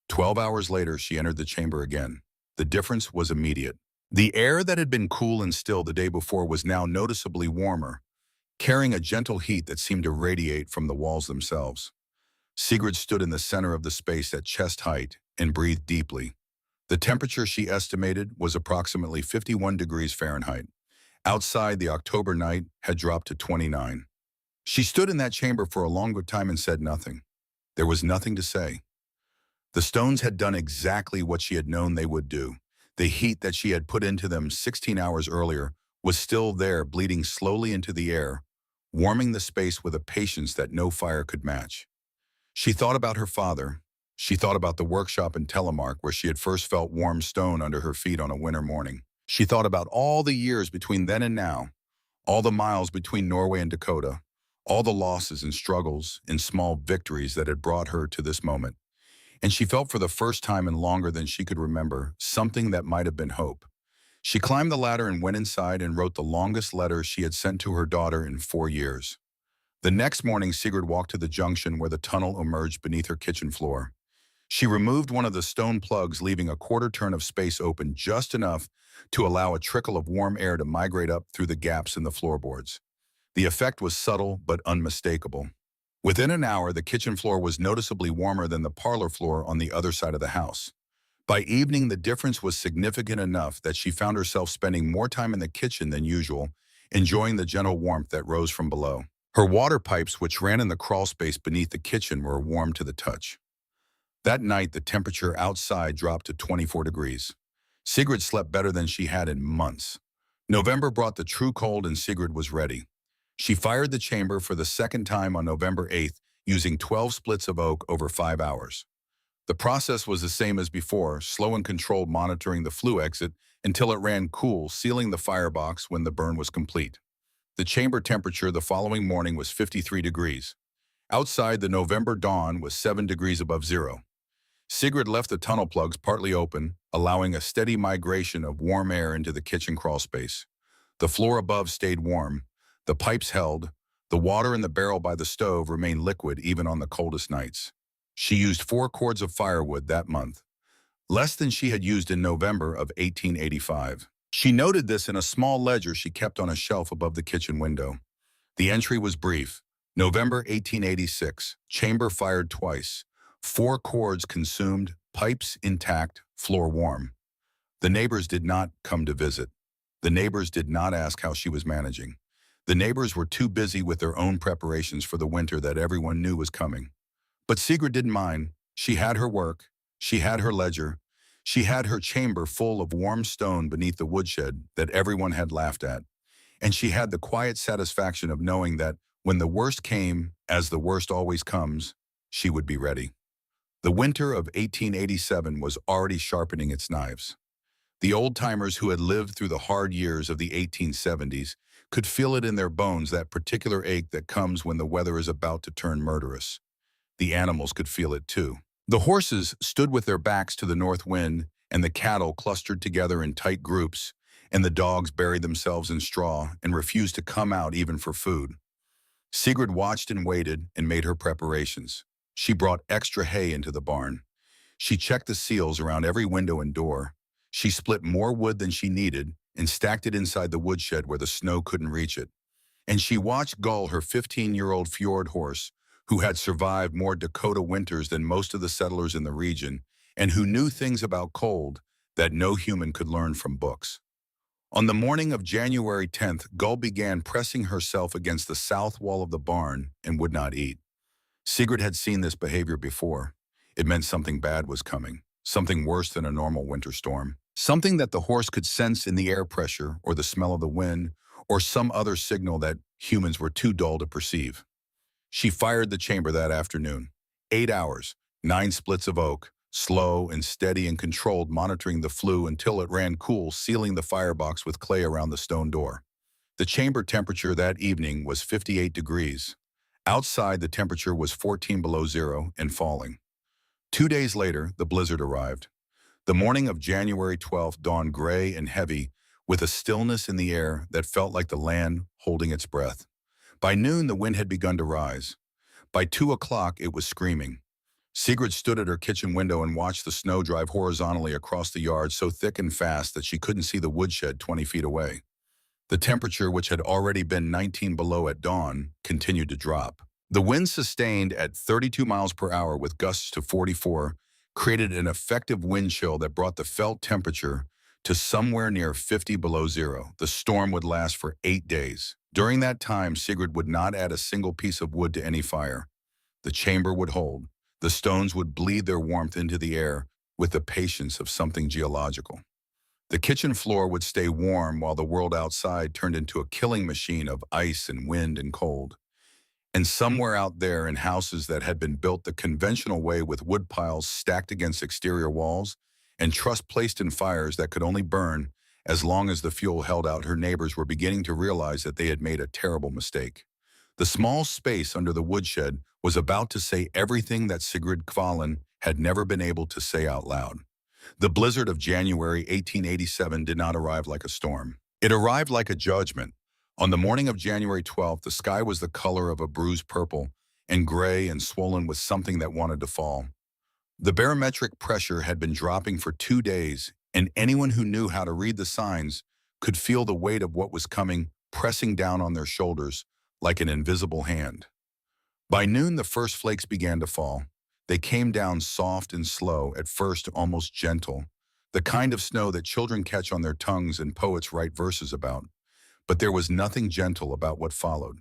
12 hours later, she entered the chamber again. The difference was immediate. The air that had been cool and still the day before was now noticeably warmer, carrying a gentle heat that seemed to radiate from the walls themselves. Sigrid stood in the center of the space at chest height and breathed deeply. The temperature she estimated was approximately 51 degrees Fahrenheit. Outside, the October night had dropped to 29. She stood in that chamber for a longer time and said nothing. There was nothing to say. The stones had done exactly what she had known they would do. The heat that she had put into them 16 hours earlier was still there, bleeding slowly into the air, warming the space with a patience that no fire could match. She thought about her father. She thought about the workshop in Telemark where she had first felt warm stone under her feet on a winter morning. She thought about all the years between then and now, all the miles between Norway and Dakota, all the losses and struggles and small victories that had brought her to this moment. And she felt for the first time in longer than she could remember something that might have been hope. She climbed the ladder and went inside and wrote the longest letter she had sent to her daughter in 4 years. The next morning, Sigrid walked to the junction where the tunnel emerged beneath her kitchen floor. She removed one of the stone plugs, leaving a quarter turn of space open just enough to allow a trickle of warm air to migrate up through the gaps in the floorboards. The effect was subtle but unmistakable. Within an hour, the kitchen floor was noticeably warmer than the parlor floor on the other side of the house. By evening, the difference was significant enough that she found herself spending more time in the kitchen than usual, enjoying the gentle warmth that rose from below. Her water pipes, which ran in the crawl space beneath the kitchen, were warm to the touch. That night, the temperature outside dropped to 24 degrees. Sigrid slept better than she had in months. November brought the true cold and Sigrid was ready. She fired the chamber for the second time on November 8th, using 12 splits of oak over 5 hours. The process was the same as before, slow and controlled, monitoring the flue exit until it ran cool, sealing the firebox when the burn was complete. The chamber temperature the following morning was 53 degrees. Outside, the November dawn was 7 degrees above zero. Sigrid left the tunnel plugs partly open, allowing a steady migration of warm air into the kitchen crawl space. The floor above stayed warm. The pipes held. The water in the barrel by the stove remained liquid even on the coldest nights. She used 4 cords of firewood that month, less than she had used in November of 1885. She noted this in a small ledger she kept on a shelf above the kitchen window. The entry was brief. November 1886, chamber fired twice. 4 cords consumed, pipes intact, floor warm. The neighbors did not come to visit. The neighbors did not ask how she was managing. The neighbors were too busy with their own preparations for the winter that everyone knew was coming. But Sigrid didn't mind. She had her work. She had her ledger. She had her chamber full of warm stone beneath the woodshed that everyone had laughed at. And she had the quiet satisfaction of knowing that when the worst came, as the worst always comes, she would be ready. The winter of 1887 was already sharpening its knives. The old-timers who had lived through the hard years of the 1870s could feel it in their bones, that particular ache that comes when the weather is about to turn murderous. The animals could feel it too. The horses stood with their backs to the north wind, and the cattle clustered together in tight groups, and the dogs buried themselves in straw and refused to come out even for food. Sigrid watched and waited and made her preparations. She brought extra hay into the barn. She checked the seals around every window and door. She split more wood than she needed and stacked it inside the woodshed where the snow couldn't reach it. And she watched Gull, her 15-year-old fjord horse, who had survived more Dakota winters than most of the settlers in the region and who knew things about cold that no human could learn from books. On the morning of January 10th, Gull began pressing herself against the south wall of the barn and would not eat. Sigrid had seen this behavior before. It meant something bad was coming, something worse than a normal winter storm. Something that the horse could sense in the air pressure or the smell of the wind or some other signal that humans were too dull to perceive. She fired the chamber that afternoon. 8 hours, 9 splits of oak, slow and steady and controlled, monitoring the flue until it ran cool, sealing the firebox with clay around the stone door. The chamber temperature that evening was 58 degrees. Outside, the temperature was 14 below zero and falling. 2 days later, the blizzard arrived. The morning of January 12th dawned gray and heavy, with a stillness in the air that felt like the land holding its breath. By noon, the wind had begun to rise. By 2 o'clock, it was screaming. Sigrid stood at her kitchen window and watched the snow drive horizontally across the yard, so thick and fast that she couldn't see the woodshed 20 feet away. The temperature, which had already been 19 below at dawn, continued to drop. The wind, sustained at 32 miles per hour with gusts to 44, created an effective wind chill that brought the felt temperature to somewhere near 50 below zero. The storm would last for 8 days. During that time, Sigrid would not add a single piece of wood to any fire. The chamber would hold. The stones would bleed their warmth into the air with the patience of something geological. The kitchen floor would stay warm while the world outside turned into a killing machine of ice and wind and cold. And somewhere out there, in houses that had been built the conventional way, with wood piles stacked against exterior walls and truss placed in fires that could only burn as long as the fuel held out, her neighbors were beginning to realize that they had made a terrible mistake. The small space under the woodshed was about to say everything that Sigrid Kvalen had never been able to say out loud. The blizzard of January 1887 did not arrive like a storm. It arrived like a judgment. On the morning of January 12th, the sky was the color of a bruised purple and gray and swollen with something that wanted to fall. The barometric pressure had been dropping for 2 days, and anyone who knew how to read the signs could feel the weight of what was coming pressing down on their shoulders like an invisible hand. By noon, the first flakes began to fall. They came down soft and slow, at first almost gentle, the kind of snow that children catch on their tongues and poets write verses about. But there was nothing gentle about what followed.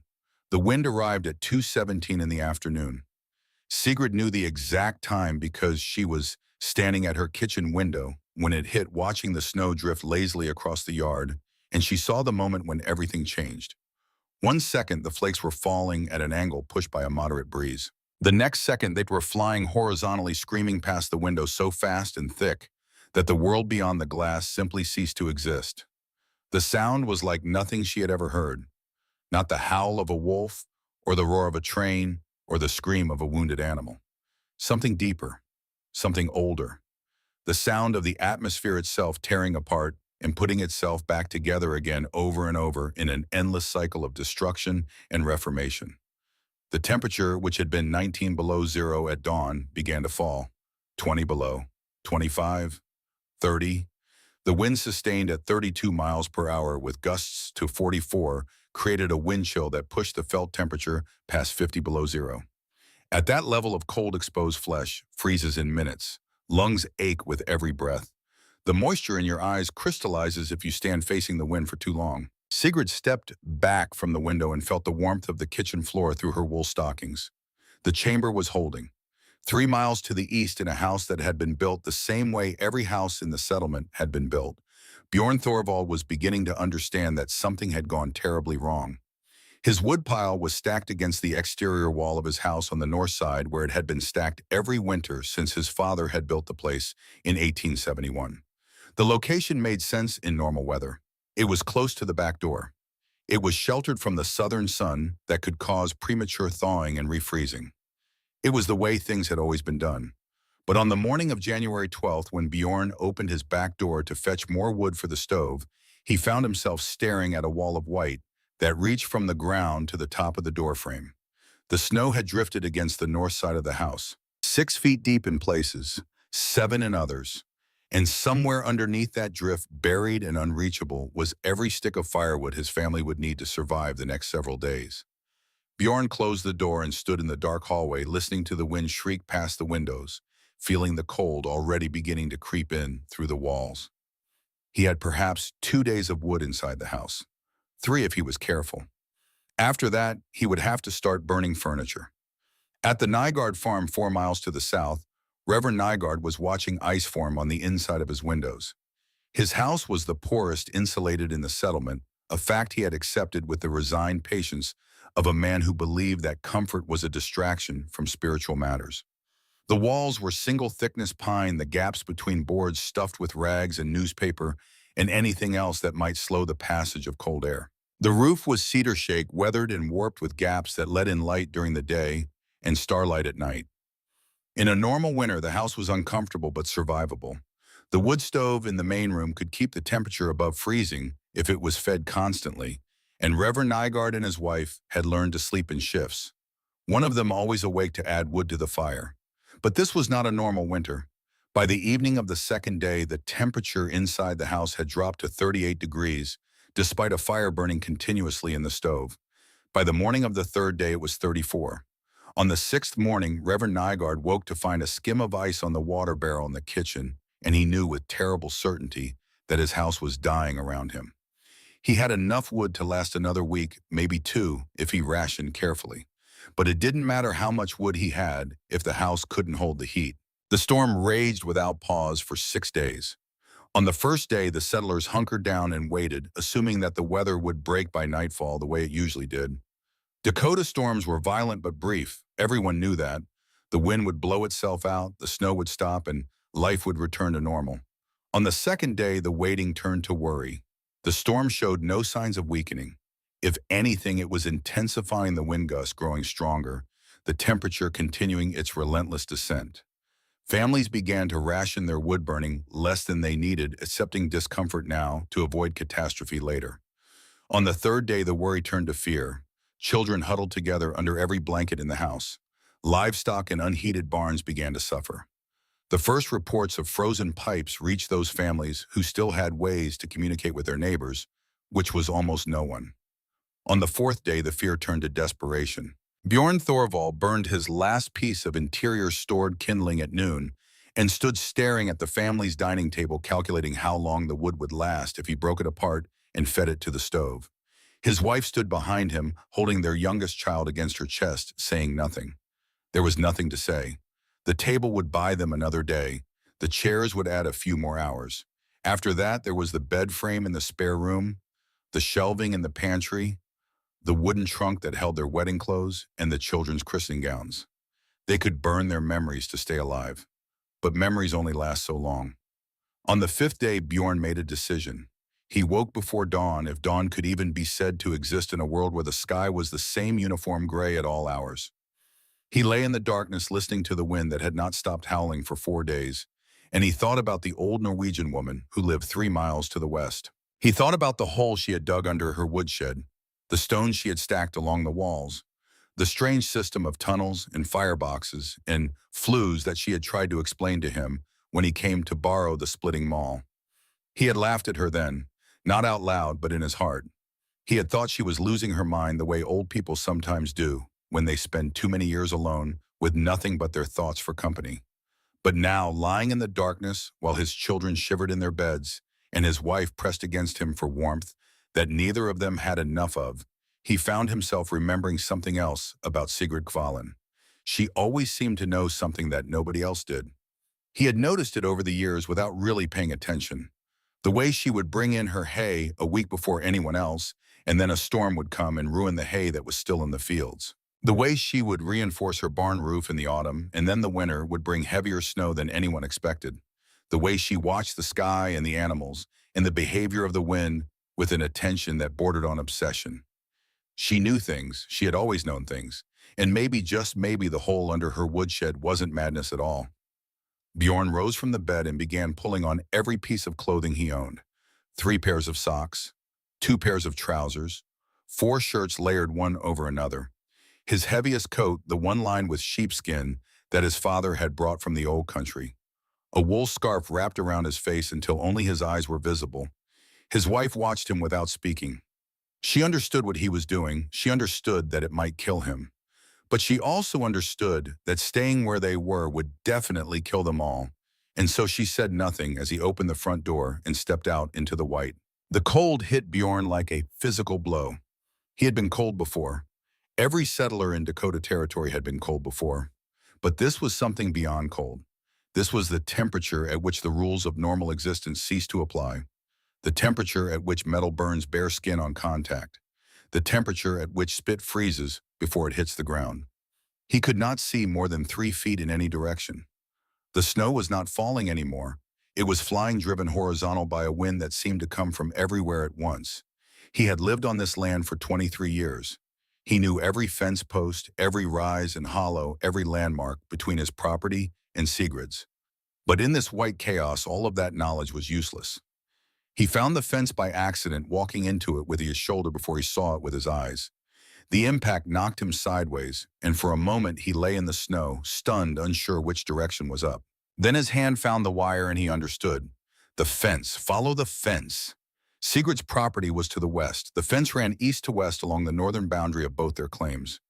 The wind arrived at 2:17 in the afternoon. Sigrid knew the exact time because she was standing at her kitchen window when it hit, watching the snow drift lazily across the yard, and she saw the moment when everything changed. 1 second, the flakes were falling at an angle, pushed by a moderate breeze. The next second, they were flying horizontally, screaming past the window so fast and thick that the world beyond the glass simply ceased to exist. The sound was like nothing she had ever heard. Not the howl of a wolf, or the roar of a train, or the scream of a wounded animal. Something deeper, something older. The sound of the atmosphere itself tearing apart and putting itself back together again over and over in an endless cycle of destruction and reformation. The temperature, which had been 19 below zero at dawn, began to fall. 20 below, 25, 30. The wind, sustained at 32 miles per hour with gusts to 44, created a wind chill that pushed the felt temperature past 50 below zero. At that level of cold, exposed flesh freezes in minutes. Lungs ache with every breath. The moisture in your eyes crystallizes if you stand facing the wind for too long. Sigrid stepped back from the window and felt the warmth of the kitchen floor through her wool stockings. The chamber was holding. 3 miles to the east, in a house that had been built the same way every house in the settlement had been built, Bjorn Thorvald was beginning to understand that something had gone terribly wrong. His woodpile was stacked against the exterior wall of his house on the north side, where it had been stacked every winter since his father had built the place in 1871. The location made sense in normal weather. It was close to the back door. It was sheltered from the southern sun that could cause premature thawing and refreezing. It was the way things had always been done. But on the morning of January 12th, when Bjorn opened his back door to fetch more wood for the stove, he found himself staring at a wall of white that reached from the ground to the top of the doorframe. The snow had drifted against the north side of the house, 6 feet deep in places, 7 in others. And somewhere underneath that drift, buried and unreachable, was every stick of firewood his family would need to survive the next several days. Bjorn closed the door and stood in the dark hallway, listening to the wind shriek past the windows, feeling the cold already beginning to creep in through the walls. He had perhaps 2 days of wood inside the house, 3 if he was careful. After that, he would have to start burning furniture. At the Nygaard farm 4 miles to the south, Reverend Nygaard was watching ice form on the inside of his windows. His house was the poorest insulated in the settlement, a fact he had accepted with the resigned patience of a man who believed that comfort was a distraction from spiritual matters. The walls were single-thickness pine, the gaps between boards stuffed with rags and newspaper and anything else that might slow the passage of cold air. The roof was cedar shake, weathered and warped with gaps that let in light during the day and starlight at night. In a normal winter, the house was uncomfortable but survivable. The wood stove in the main room could keep the temperature above freezing if it was fed constantly, and Reverend Nygaard and his wife had learned to sleep in shifts, one of them always awake to add wood to the fire. But this was not a normal winter. By the evening of the second day, the temperature inside the house had dropped to 38 degrees, despite a fire burning continuously in the stove. By the morning of the third day, it was 34. On the sixth morning, Reverend Nygaard woke to find a skim of ice on the water barrel in the kitchen, and he knew with terrible certainty that his house was dying around him. He had enough wood to last another week, maybe 2, if he rationed carefully. But it didn't matter how much wood he had if the house couldn't hold the heat. The storm raged without pause for 6 days. On the first day, the settlers hunkered down and waited, assuming that the weather would break by nightfall the way it usually did. Dakota storms were violent but brief. Everyone knew that. The wind would blow itself out, the snow would stop, and life would return to normal. On the second day, the waiting turned to worry. The storm showed no signs of weakening. If anything, it was intensifying, the wind gusts growing stronger, the temperature continuing its relentless descent. Families began to ration their wood burning less than they needed, accepting discomfort now to avoid catastrophe later. On the third day, the worry turned to fear. Children huddled together under every blanket in the house. Livestock in unheated barns began to suffer. The first reports of frozen pipes reached those families who still had ways to communicate with their neighbors, which was almost no one. On the fourth day, the fear turned to desperation. Bjorn Thorvald burned his last piece of interior stored kindling at noon and stood staring at the family's dining table, calculating how long the wood would last if he broke it apart and fed it to the stove. His wife stood behind him, holding their youngest child against her chest, saying nothing. There was nothing to say. The table would buy them another day. The chairs would add a few more hours. After that, there was the bed frame in the spare room, the shelving in the pantry, the wooden trunk that held their wedding clothes, and the children's christening gowns. They could burn their memories to stay alive. But memories only last so long. On the fifth day, Bjorn made a decision. He woke before dawn, if dawn could even be said to exist in a world where the sky was the same uniform gray at all hours. He lay in the darkness listening to the wind that had not stopped howling for 4 days, and he thought about the old Norwegian woman who lived 3 miles to the west. He thought about the hole she had dug under her woodshed, the stones she had stacked along the walls, the strange system of tunnels and fireboxes and flues that she had tried to explain to him when he came to borrow the splitting maul. He had laughed at her then, not out loud but in his heart. He had thought she was losing her mind the way old people sometimes do when they spend too many years alone with nothing but their thoughts for company. But now, lying in the darkness while his children shivered in their beds and his wife pressed against him for warmth that neither of them had enough of, he found himself remembering something else about Sigrid Kvalen. She always seemed to know something that nobody else did. He had noticed it over the years without really paying attention. The way she would bring in her hay a week before anyone else, and then a storm would come and ruin the hay that was still in the fields. The way she would reinforce her barn roof in the autumn, and then the winter would bring heavier snow than anyone expected. The way she watched the sky and the animals, and the behavior of the wind with an attention that bordered on obsession. She knew things, she had always known things, and maybe, just maybe, the hole under her woodshed wasn't madness at all. Bjorn rose from the bed and began pulling on every piece of clothing he owned. 3 pairs of socks, 2 pairs of trousers, 4 shirts layered one over another. His heaviest coat, the one lined with sheepskin that his father had brought from the old country. A wool scarf wrapped around his face until only his eyes were visible. His wife watched him without speaking. She understood what he was doing. She understood that it might kill him. But she also understood that staying where they were would definitely kill them all, And so she said nothing as he opened the front door and stepped out into the white. The cold hit Bjorn like a physical blow. He had been cold before. Every settler in Dakota Territory had been cold before. But this was something beyond cold. This was the temperature at which the rules of normal existence ceased to apply. The temperature at which metal burns bare skin on contact. The temperature at which spit freezes before it hits the ground. He could not see more than 3 feet in any direction. The snow was not falling anymore. It was flying, driven horizontal by a wind that seemed to come from everywhere at once. He had lived on this land for 23 years. He knew every fence post, every rise and hollow, every landmark between his property and Sigrid's. But in this white chaos, all of that knowledge was useless. He found the fence by accident, walking into it with his shoulder before he saw it with his eyes. The impact knocked him sideways, and for a moment he lay in the snow, stunned, unsure which direction was up. Then his hand found the wire and he understood. The fence. Follow the fence. Sigrid's property was to the west. The fence ran east to west along the northern boundary of both their claims.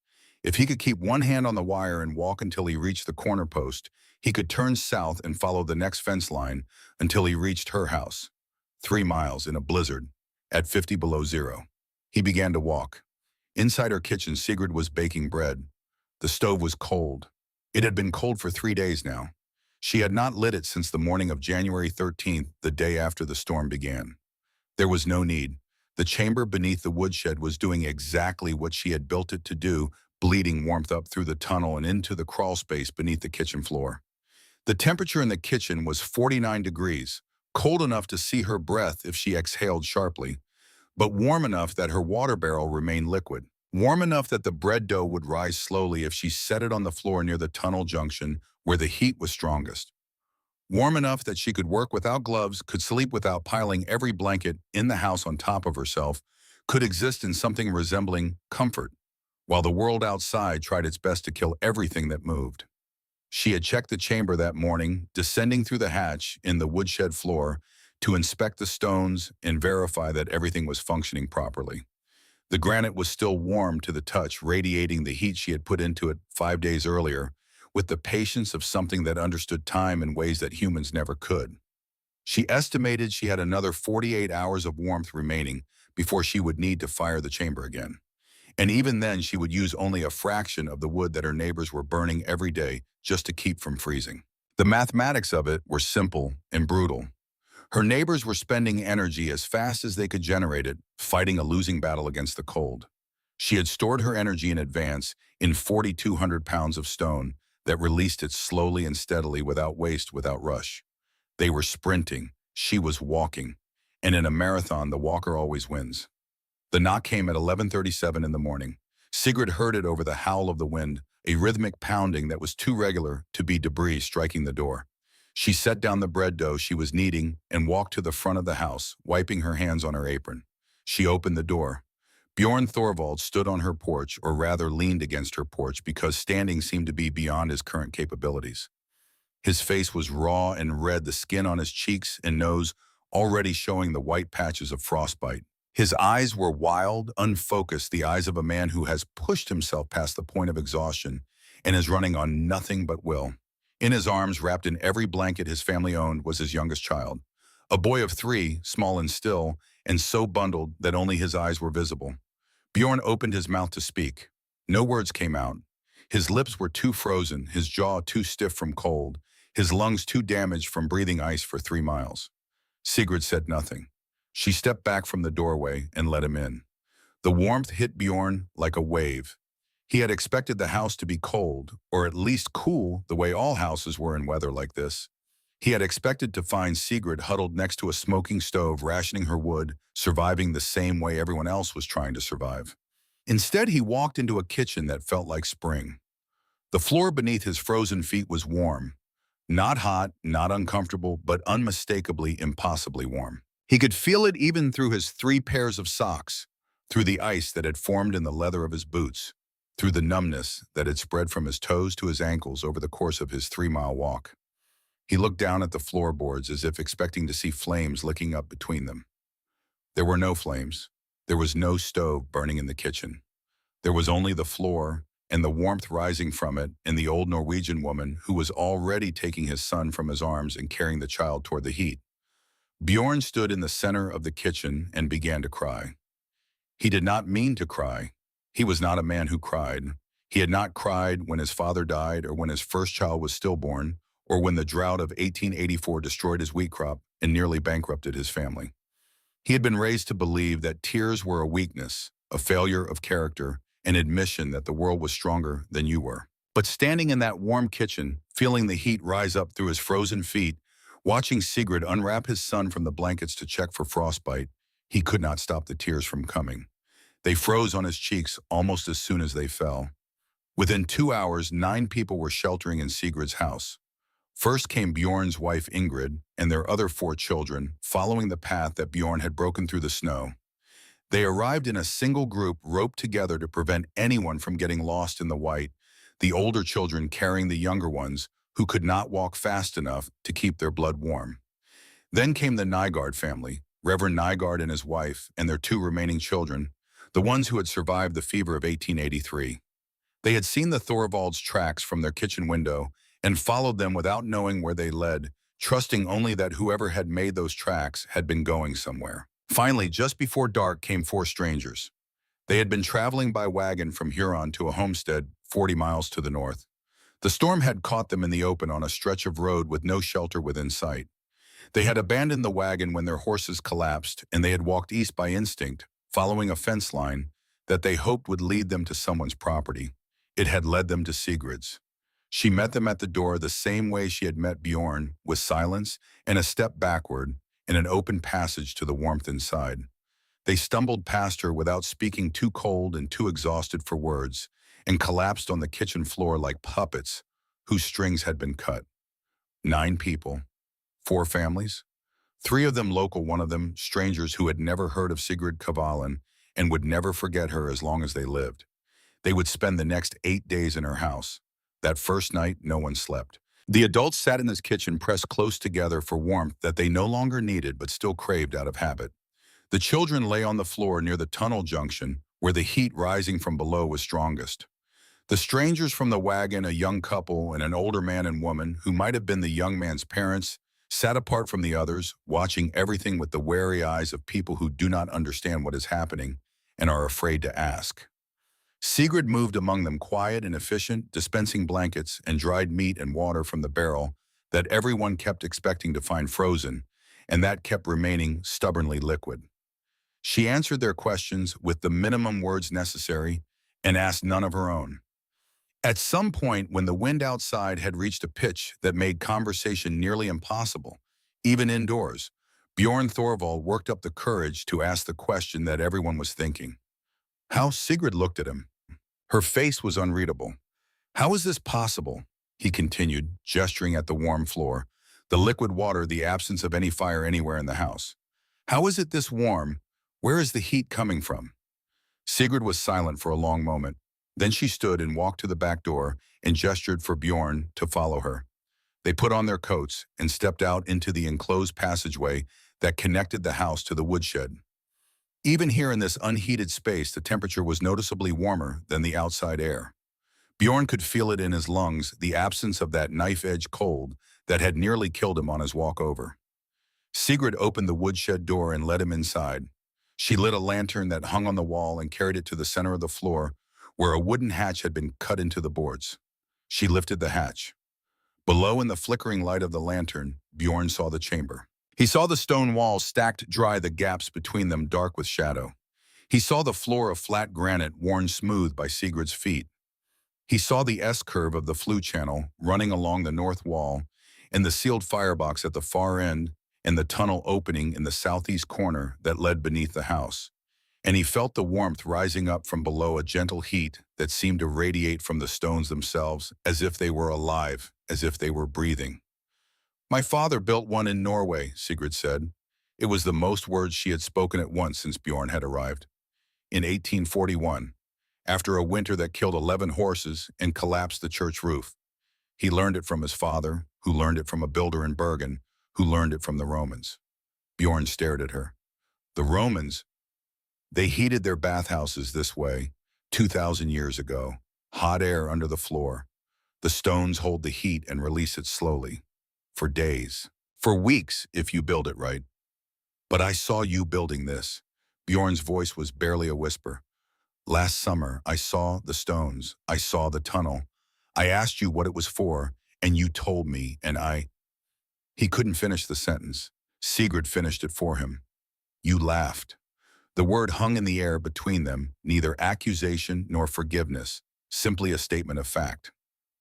If he could keep one hand on the wire and walk until he reached the corner post, he could turn south and follow the next fence line until he reached her house. 3 miles in a blizzard, at 50 below zero. He began to walk. Inside her kitchen, Sigrid was baking bread. The stove was cold. It had been cold for 3 days now. She had not lit it since the morning of January 13th, the day after the storm began. There was no need. The chamber beneath the woodshed was doing exactly what she had built it to do, bleeding warmth up through the tunnel and into the crawl space beneath the kitchen floor. The temperature in the kitchen was 49 degrees, cold enough to see her breath if she exhaled sharply, but warm enough that her water barrel remained liquid. Warm enough that the bread dough would rise slowly if she set it on the floor near the tunnel junction where the heat was strongest. Warm enough that she could work without gloves, could sleep without piling every blanket in the house on top of herself, could exist in something resembling comfort, while the world outside tried its best to kill everything that moved. She had checked the chamber that morning, descending through the hatch in the woodshed floor to inspect the stones and verify that everything was functioning properly. The granite was still warm to the touch, radiating the heat she had put into it 5 days earlier, with the patience of something that understood time in ways that humans never could. She estimated she had another 48 hours of warmth remaining before she would need to fire the chamber again. And even then, she would use only a fraction of the wood that her neighbors were burning every day just to keep from freezing. The mathematics of it were simple and brutal. Her neighbors were spending energy as fast as they could generate it, fighting a losing battle against the cold. She had stored her energy in advance in 4,200 pounds of stone that released it slowly and steadily, without waste, without rush. They were sprinting. She was walking. And in a marathon, the walker always wins. The knock came at 11:37 in the morning. Sigrid heard it over the howl of the wind, a rhythmic pounding that was too regular to be debris striking the door. She set down the bread dough she was kneading and walked to the front of the house, wiping her hands on her apron. She opened the door. Bjorn Thorvald stood on her porch, or rather leaned against her porch, because standing seemed to be beyond his current capabilities. His face was raw and red, the skin on his cheeks and nose already showing the white patches of frostbite. His eyes were wild, unfocused, the eyes of a man who has pushed himself past the point of exhaustion and is running on nothing but will. In his arms, wrapped in every blanket his family owned, was his youngest child, a boy of 3, small and still, and so bundled that only his eyes were visible. Bjorn opened his mouth to speak. No words came out. His lips were too frozen, his jaw too stiff from cold, his lungs too damaged from breathing ice for 3 miles. Sigrid said nothing. She stepped back from the doorway and let him in. The warmth hit Bjorn like a wave. He had expected the house to be cold, or at least cool, the way all houses were in weather like this. He had expected to find Sigrid huddled next to a smoking stove, rationing her wood, surviving the same way everyone else was trying to survive. Instead, he walked into a kitchen that felt like spring. The floor beneath his frozen feet was warm. Not hot, not uncomfortable, but unmistakably, impossibly warm. He could feel it even through his 3 pairs of socks, through the ice that had formed in the leather of his boots, through the numbness that had spread from his toes to his ankles over the course of his 3-mile walk. He looked down at the floorboards as if expecting to see flames licking up between them. There were no flames. There was no stove burning in the kitchen. There was only the floor and the warmth rising from it in the old Norwegian woman who was already taking his son from his arms and carrying the child toward the heat. Bjorn stood in the center of the kitchen and began to cry. He did not mean to cry. He was not a man who cried. He had not cried when his father died or when his first child was stillborn or when the drought of 1884 destroyed his wheat crop and nearly bankrupted his family. He had been raised to believe that tears were a weakness, a failure of character, an admission that the world was stronger than you were. But standing in that warm kitchen, feeling the heat rise up through his frozen feet, watching Sigrid unwrap his son from the blankets to check for frostbite, he could not stop the tears from coming. They froze on his cheeks almost as soon as they fell. Within 2 hours, 9 people were sheltering in Sigrid's house. First came Bjorn's wife Ingrid and their other 4 children, following the path that Bjorn had broken through the snow. They arrived in a single group roped together to prevent anyone from getting lost in the white, the older children carrying the younger ones who could not walk fast enough to keep their blood warm. Then came the Nygaard family, Reverend Nygaard and his wife and their 2 remaining children, the ones who had survived the fever of 1883. They had seen the Thorvalds' tracks from their kitchen window and followed them without knowing where they led, trusting only that whoever had made those tracks had been going somewhere. Finally, just before dark came 4 strangers. They had been traveling by wagon from Huron to a homestead 40 miles to the north. The storm had caught them in the open on a stretch of road with no shelter within sight. They had abandoned the wagon when their horses collapsed, and they had walked east by instinct, following a fence line that they hoped would lead them to someone's property. It had led them to Sigrid's. She met them at the door the same way she had met Bjorn, with silence and a step backward in an open passage to the warmth inside. They stumbled past her without speaking, too cold and too exhausted for words, and collapsed on the kitchen floor like puppets whose strings had been cut. 9 people, 4 families, 3 of them local, 1 of them strangers who had never heard of Sigrid Kavalan and would never forget her as long as they lived. They would spend the next 8 days in her house. That first night, no one slept. The adults sat in his kitchen pressed close together for warmth that they no longer needed but still craved out of habit. The children lay on the floor near the tunnel junction where the heat rising from below was strongest. The strangers from the wagon, a young couple and an older man and woman who might have been the young man's parents, sat apart from the others, watching everything with the wary eyes of people who do not understand what is happening and are afraid to ask. Sigrid moved among them, quiet and efficient, dispensing blankets and dried meat and water from the barrel that everyone kept expecting to find frozen, and that kept remaining stubbornly liquid. She answered their questions with the minimum words necessary and asked none of her own. At some point, when the wind outside had reached a pitch that made conversation nearly impossible, even indoors, Bjorn Thorvald worked up the courage to ask the question that everyone was thinking. How? Sigrid looked at him. Her face was unreadable. How is this possible? He continued, gesturing at the warm floor, the liquid water, the absence of any fire anywhere in the house. How is it this warm? Where is the heat coming from? Sigrid was silent for a long moment. Then she stood and walked to the back door and gestured for Bjorn to follow her. They put on their coats and stepped out into the enclosed passageway that connected the house to the woodshed. Even here in this unheated space, the temperature was noticeably warmer than the outside air. Bjorn could feel it in his lungs, the absence of that knife-edge cold that had nearly killed him on his walk over. Sigrid opened the woodshed door and led him inside. She lit a lantern that hung on the wall and carried it to the center of the floor, where a wooden hatch had been cut into the boards. She lifted the hatch. Below, in the flickering light of the lantern, Bjorn saw the chamber. He saw the stone walls stacked dry, the gaps between them dark with shadow. He saw the floor of flat granite worn smooth by Sigrid's feet. He saw the S-curve of the flue channel running along the north wall, and the sealed firebox at the far end, and the tunnel opening in the southeast corner that led beneath the house. And he felt the warmth rising up from below, a gentle heat that seemed to radiate from the stones themselves, as if they were alive, as if they were breathing. My father built one in Norway, Sigrid said. It was the most words she had spoken at once since Bjorn had arrived. In 1841, after a winter that killed 11 horses and collapsed the church roof. He learned it from his father, who learned it from a builder in Bergen, who learned it from the Romans. Bjorn stared at her. The Romans? They heated their bathhouses this way 2,000 years ago. Hot air under the floor. The stones hold the heat and release it slowly. For days. For weeks, if you build it right. But I saw you building this. Bjorn's voice was barely a whisper. Last summer, I saw the stones. I saw the tunnel. I asked you what it was for, and you told me, He couldn't finish the sentence. Sigrid finished it for him. You laughed. The word hung in the air between them, neither accusation nor forgiveness, simply a statement of fact.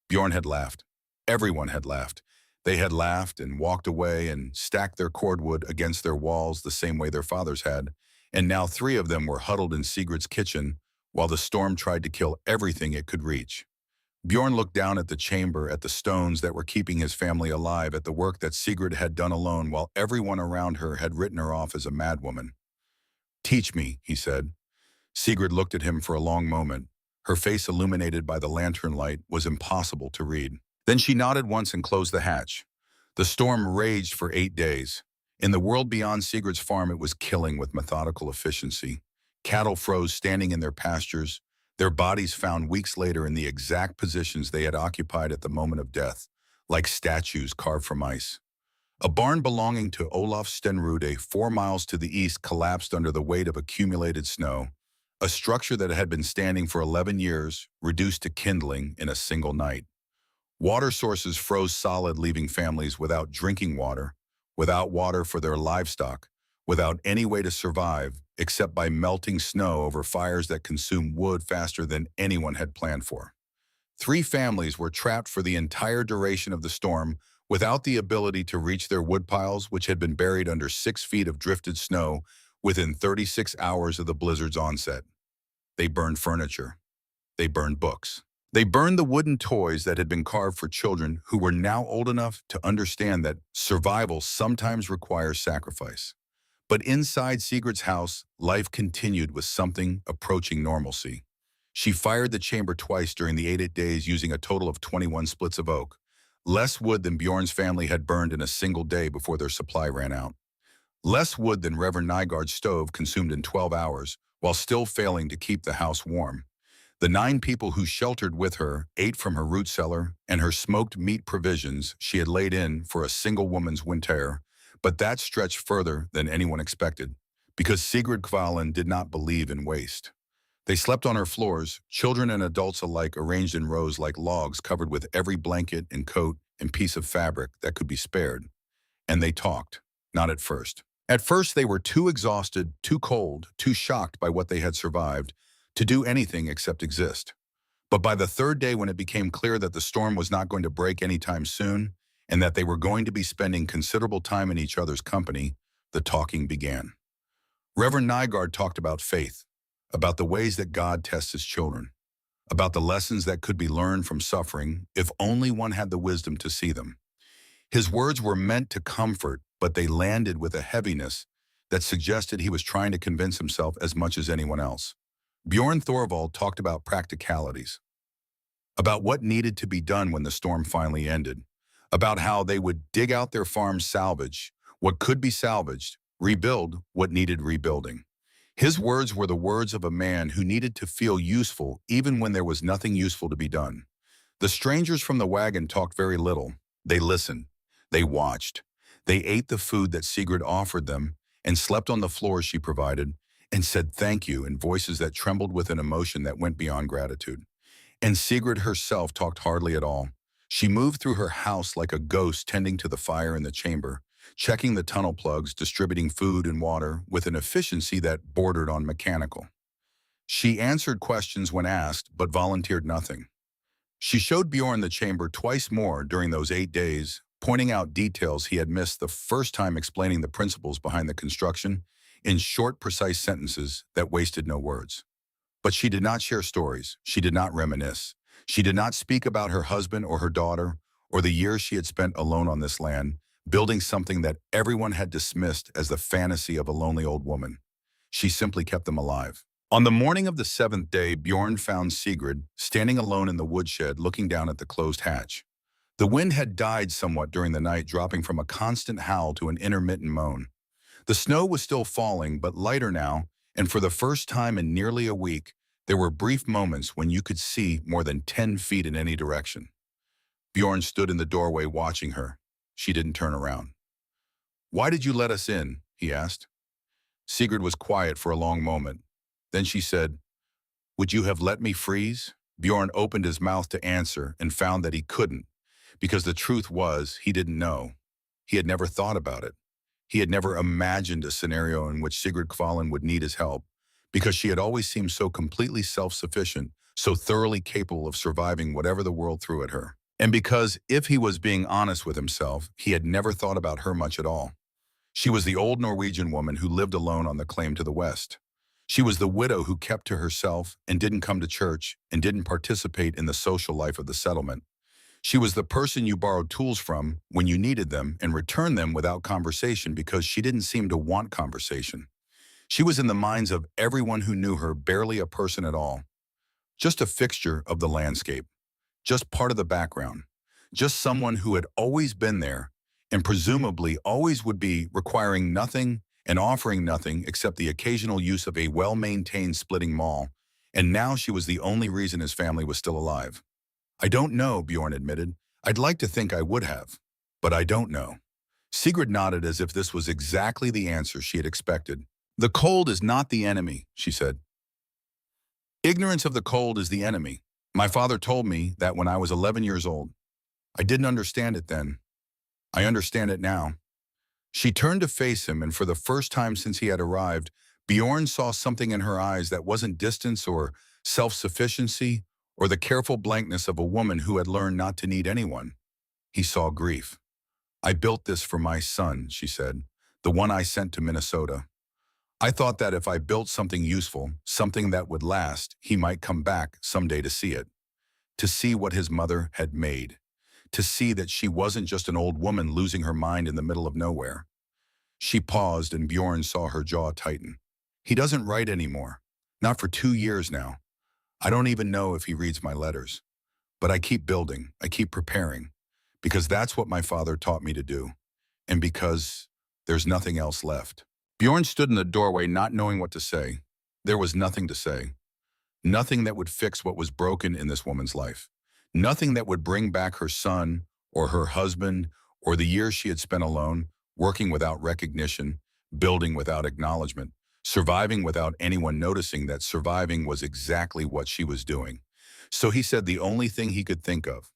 Bjorn had laughed. Everyone had laughed. They had laughed and walked away and stacked their cordwood against their walls the same way their fathers had, and now three of them were huddled in Sigrid's kitchen while the storm tried to kill everything it could reach. Bjorn looked down at the chamber, at the stones that were keeping his family alive, at the work that Sigrid had done alone while everyone around her had written her off as a madwoman. Teach me, he said. Sigrid looked at him for a long moment. Her face, illuminated by the lantern light, was impossible to read. Then she nodded once and closed the hatch. The storm raged for 8 days. In the world beyond Sigrid's farm, it was killing with methodical efficiency. Cattle froze standing in their pastures, their bodies found weeks later in the exact positions they had occupied at the moment of death, like statues carved from ice. A barn belonging to Olaf Stenrude, 4 miles to the east, collapsed under the weight of accumulated snow. A structure that had been standing for 11 years, reduced to kindling in a single night. Water sources froze solid, leaving families without drinking water, without water for their livestock, without any way to survive except by melting snow over fires that consumed wood faster than anyone had planned for. 3 families were trapped for the entire duration of the storm without the ability to reach their woodpiles, which had been buried under 6 feet of drifted snow within 36 hours of the blizzard's onset. They burned furniture. They burned books. They burned the wooden toys that had been carved for children who were now old enough to understand that survival sometimes requires sacrifice. But inside Sigrid's house, life continued with something approaching normalcy. She fired the chamber twice during the 8 days using a total of 21 splits of oak, less wood than Bjorn's family had burned in a single day before their supply ran out. Less wood than Reverend Nygaard's stove consumed in 12 hours, while still failing to keep the house warm. The 9 people who sheltered with her ate from her root cellar and her smoked meat provisions she had laid in for a single woman's winter, but that stretched further than anyone expected, because Sigrid Kvalin did not believe in waste. They slept on her floors, children and adults alike arranged in rows like logs covered with every blanket and coat and piece of fabric that could be spared. And they talked, not at first. At first, they were too exhausted, too cold, too shocked by what they had survived to do anything except exist. But by the 3rd day, when it became clear that the storm was not going to break anytime soon and that they were going to be spending considerable time in each other's company, the talking began. Reverend Nygaard talked about faith, about the ways that God tests his children, about the lessons that could be learned from suffering if only one had the wisdom to see them. His words were meant to comfort, but they landed with a heaviness that suggested he was trying to convince himself as much as anyone else. Bjorn Thorvald talked about practicalities, about what needed to be done when the storm finally ended, about how they would dig out their farm's salvage, what could be salvaged, rebuild what needed rebuilding. His words were the words of a man who needed to feel useful even when there was nothing useful to be done. The strangers from the wagon talked very little. They listened. They watched. They ate the food that Sigrid offered them and slept on the floor she provided and said thank you in voices that trembled with an emotion that went beyond gratitude. And Sigrid herself talked hardly at all. She moved through her house like a ghost, tending to the fire in the chamber, checking the tunnel plugs, distributing food and water with an efficiency that bordered on mechanical. She answered questions when asked, but volunteered nothing. She showed Bjorn the chamber twice more during those 8 days, pointing out details he had missed the first time, explaining the principles behind the construction in short, precise sentences that wasted no words. But she did not share stories. She did not reminisce. She did not speak about her husband or her daughter or the years she had spent alone on this land, building something that everyone had dismissed as the fantasy of a lonely old woman. She simply kept them alive. On the morning of the 7th day, Bjorn found Sigrid standing alone in the woodshed, looking down at the closed hatch. The wind had died somewhat during the night, dropping from a constant howl to an intermittent moan. The snow was still falling, but lighter now, and for the first time in nearly a week, There were brief moments when you could see more than 10 feet in any direction. Bjorn stood in the doorway watching her. She didn't turn around. "Why did you let us in?" he asked. Sigrid was quiet for a long moment. Then she said, "Would you have let me freeze?" Bjorn opened his mouth to answer and found that he couldn't, because the truth was he didn't know. He had never thought about it. He had never imagined a scenario in which Sigrid Kvalin would need his help, because she had always seemed so completely self-sufficient, so thoroughly capable of surviving whatever the world threw at her. And because, if he was being honest with himself, he had never thought about her much at all. She was the old Norwegian woman who lived alone on the claim to the west. She was the widow who kept to herself and didn't come to church and didn't participate in the social life of the settlement. She was the person you borrowed tools from when you needed them and returned them without conversation because she didn't seem to want conversation. She was in the minds of everyone who knew her barely a person at all, just a fixture of the landscape, just part of the background, just someone who had always been there and presumably always would be, requiring nothing and offering nothing except the occasional use of a well-maintained splitting maul, and now she was the only reason his family was still alive. "I don't know," Bjorn admitted. "I'd like to think I would have, but I don't know." Sigrid nodded as if this was exactly the answer she had expected. "The cold is not the enemy," she said. "Ignorance of the cold is the enemy. My father told me that when I was 11 years old. I didn't understand it then. I understand it now." She turned to face him, and for the first time since he had arrived, Bjorn saw something in her eyes that wasn't distance or self-sufficiency or the careful blankness of a woman who had learned not to need anyone. He saw grief. "I built this for my son," she said, "the one I sent to Minnesota. I thought that if I built something useful, something that would last, he might come back someday to see it, to see what his mother had made, to see that she wasn't just an old woman losing her mind in the middle of nowhere." She paused and Bjorn saw her jaw tighten. "He doesn't write anymore. Not for 2 years now. I don't even know if he reads my letters. But I keep building, I keep preparing, because that's what my father taught me to do, and because there's nothing else left." Bjorn stood in the doorway not knowing what to say. There was nothing to say. Nothing that would fix what was broken in this woman's life. Nothing that would bring back her son or her husband or the years she had spent alone, working without recognition, building without acknowledgement, surviving without anyone noticing that surviving was exactly what she was doing. So he said the only thing he could think of.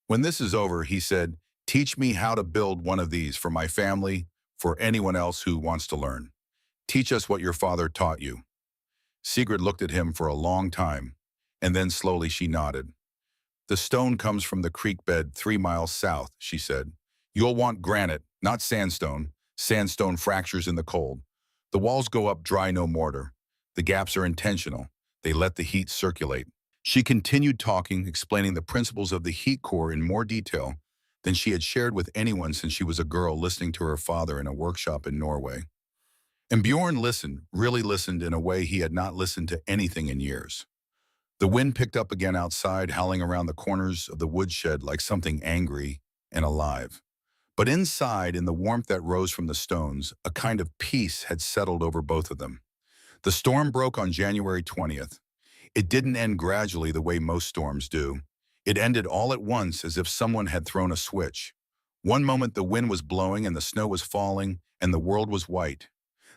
"When this is over," he said, "teach me how to build one of these for my family, for anyone else who wants to learn. Teach us what your father taught you." Sigrid looked at him for a long time, and then slowly she nodded. "The stone comes from the creek bed 3 miles south," she said. "You'll want granite, not sandstone. Sandstone fractures in the cold. The walls go up dry, no mortar. The gaps are intentional. They let the heat circulate." She continued talking, explaining the principles of the heat core in more detail than she had shared with anyone since she was a girl listening to her father in a workshop in Norway. And Bjorn listened, really listened in a way he had not listened to anything in years. The wind picked up again outside, howling around the corners of the woodshed like something angry and alive. But inside, in the warmth that rose from the stones, a kind of peace had settled over both of them. The storm broke on January 20th. It didn't end gradually the way most storms do. It ended all at once as if someone had thrown a switch. One moment the wind was blowing and the snow was falling and the world was white.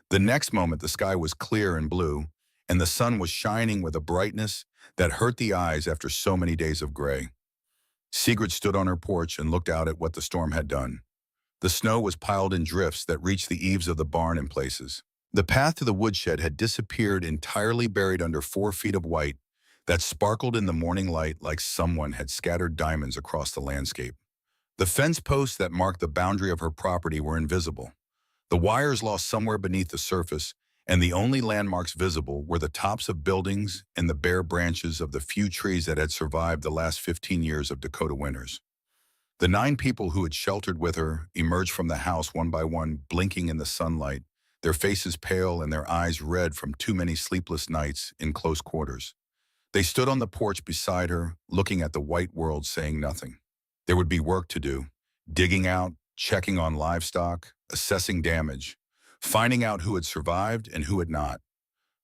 The next moment the sky was clear and blue, and the sun was shining with a brightness that hurt the eyes after so many days of gray. Sigrid stood on her porch and looked out at what the storm had done. The snow was piled in drifts that reached the eaves of the barn in places. The path to the woodshed had disappeared, entirely buried under 4 feet of white that sparkled in the morning light like someone had scattered diamonds across the landscape. The fence posts that marked the boundary of her property were invisible. The wires lost somewhere beneath the surface, and the only landmarks visible were the tops of buildings and the bare branches of the few trees that had survived the last 15 years of Dakota winters. The 9 people who had sheltered with her emerged from the house one by one, blinking in the sunlight, their faces pale and their eyes red from too many sleepless nights in close quarters. They stood on the porch beside her, looking at the white world, saying nothing. There would be work to do, digging out, checking on livestock, assessing damage, finding out who had survived and who had not.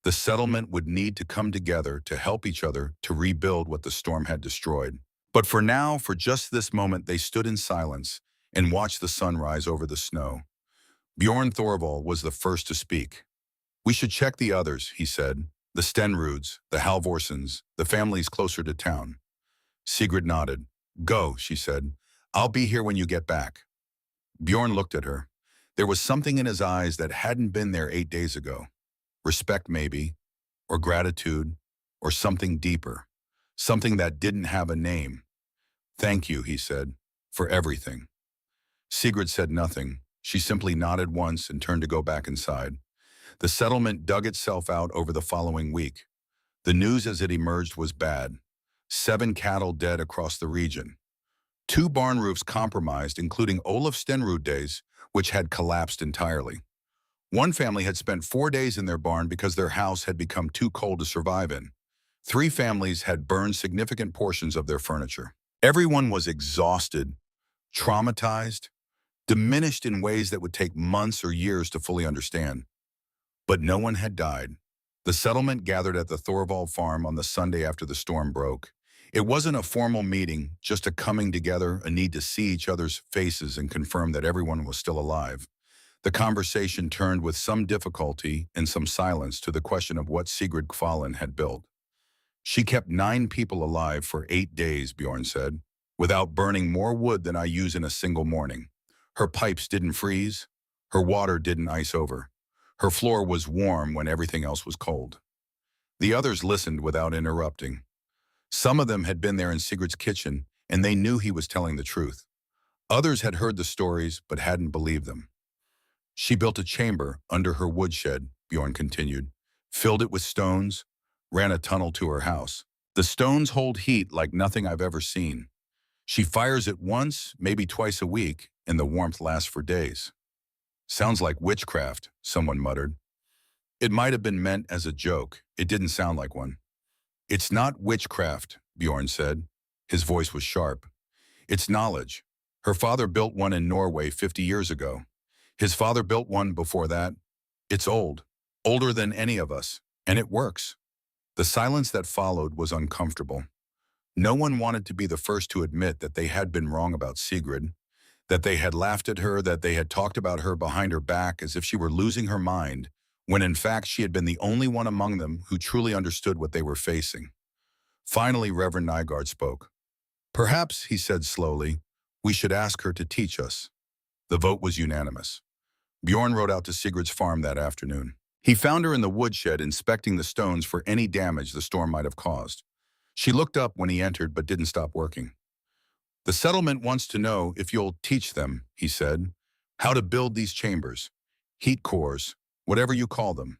The settlement would need to come together to help each other to rebuild what the storm had destroyed. But for now, for just this moment, they stood in silence and watched the sun rise over the snow. Bjorn Thorvald was the first to speak. "We should check the others," he said. "The Stenruds, the Halvorsons, the families closer to town." Sigrid nodded. "Go," she said. "I'll be here when you get back." Bjorn looked at her. There was something in his eyes that hadn't been there 8 days ago. Respect, maybe, or gratitude, or something deeper. Something that didn't have a name. "Thank you," he said, "for everything." Sigrid said nothing. She simply nodded once and turned to go back inside. The settlement dug itself out over the following week. The news as it emerged was bad. 7 cattle dead across the region. 2 barn roofs compromised, including Olaf Stenrud's, which had collapsed entirely. One family had spent 4 days in their barn because their house had become too cold to survive in. 3 families had burned significant portions of their furniture. Everyone was exhausted, traumatized, diminished in ways that would take months or years to fully understand. But no one had died. The settlement gathered at the Thorvald farm on the Sunday after the storm broke. It wasn't a formal meeting, just a coming together, a need to see each other's faces and confirm that everyone was still alive. The conversation turned with some difficulty and some silence to the question of what Sigrid Kvalin had built. "She kept 9 people alive for 8 days, Bjorn said, without burning more wood than I use in a single morning. Her pipes didn't freeze. Her water didn't ice over. Her floor was warm when everything else was cold." The others listened without interrupting. Some of them had been there in Sigrid's kitchen, and they knew he was telling the truth. Others had heard the stories, but hadn't believed them. "She built a chamber under her woodshed," Bjorn continued, "filled it with stones, ran a tunnel to her house. The stones hold heat like nothing I've ever seen. She fires it once, maybe twice a week, and the warmth lasts for days." "Sounds like witchcraft," someone muttered. It might have been meant as a joke. It didn't sound like one. "It's not witchcraft," Bjorn said. His voice was sharp. "It's knowledge. Her father built one in Norway 50 years ago. His father built one before that. It's old, older than any of us, and it works." The silence that followed was uncomfortable. No one wanted to be the first to admit that they had been wrong about Sigrid, that they had laughed at her, that they had talked about her behind her back as if she were losing her mind, when in fact she had been the only one among them who truly understood what they were facing. Finally, Reverend Nygaard spoke. "Perhaps," he said slowly, "we should ask her to teach us." The vote was unanimous. Bjorn rode out to Sigrid's farm that afternoon. He found her in the woodshed inspecting the stones for any damage the storm might have caused. She looked up when he entered but didn't stop working. "The settlement wants to know if you'll teach them," he said, "how to build these chambers, heat cores, whatever you call them."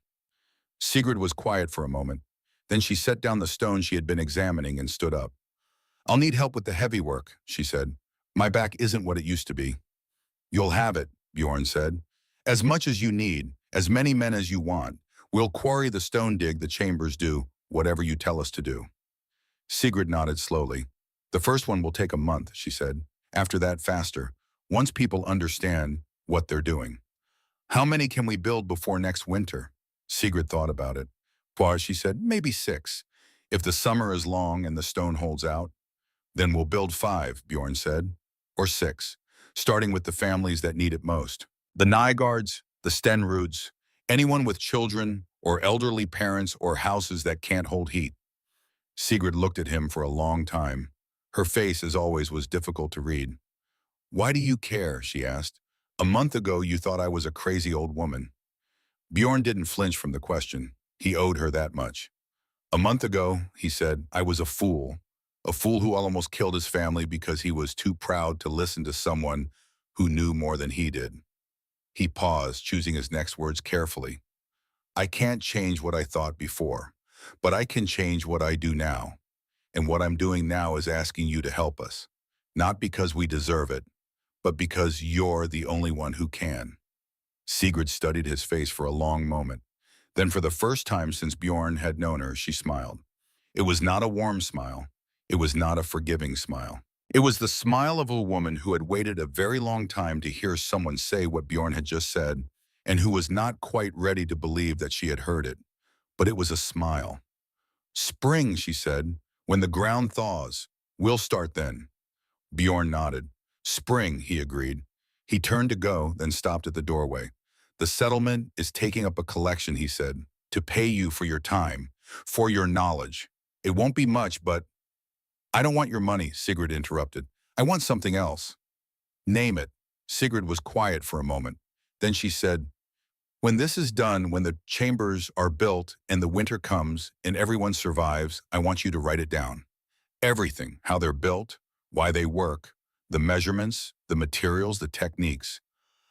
Sigrid was quiet for a moment. Then she set down the stone she had been examining and stood up. "I'll need help with the heavy work," she said. "My back isn't what it used to be." "You'll have it," Bjorn said. "As much as you need, as many men as you want. We'll quarry the stone, dig the chambers, do whatever you tell us to do." Sigrid nodded slowly. "The first one will take a month," she said. "After that, faster, once people understand what they're doing." "How many can we build before next winter?" Sigrid thought about it. "Well," she said, "maybe 6. If the summer is long and the stone holds out." "Then we'll build 5, Bjorn said. "Or 6, starting with the families that need it most. The Nygaards, the Stenruds, anyone with children or elderly parents or houses that can't hold heat." Sigrid looked at him for a long time. Her face, as always, was difficult to read. "Why do you care?" she asked. "A month ago you thought I was a crazy old woman." Bjorn didn't flinch from the question. He owed her that much. "A month ago," he said, "I was a fool who almost killed his family because he was too proud to listen to someone who knew more than he did." He paused, choosing his next words carefully. "I can't change what I thought before, but I can change what I do now. And what I'm doing now is asking you to help us, not because we deserve it, but because you're the only one who can." Sigrid studied his face for a long moment. Then, for the first time since Bjorn had known her, she smiled. It was not a warm smile. It was not a forgiving smile. It was the smile of a woman who had waited a very long time to hear someone say what Bjorn had just said, and who was not quite ready to believe that she had heard it. but it was a smile. "Spring," she said. "When the ground thaws. We'll start then." Bjorn nodded. "Spring," he agreed. He turned to go, then stopped at the doorway. "The settlement is taking up a collection," he said, "to pay you for your time, for your knowledge. It won't be much, but—" "I don't want your money," Sigrid interrupted. "I want something else." "Name it." Sigrid was quiet for a moment. Then she said, "When this is done, when the chambers are built and the winter comes and everyone survives, I want you to write it down. Everything, how they're built, why they work, the measurements, the materials, the techniques.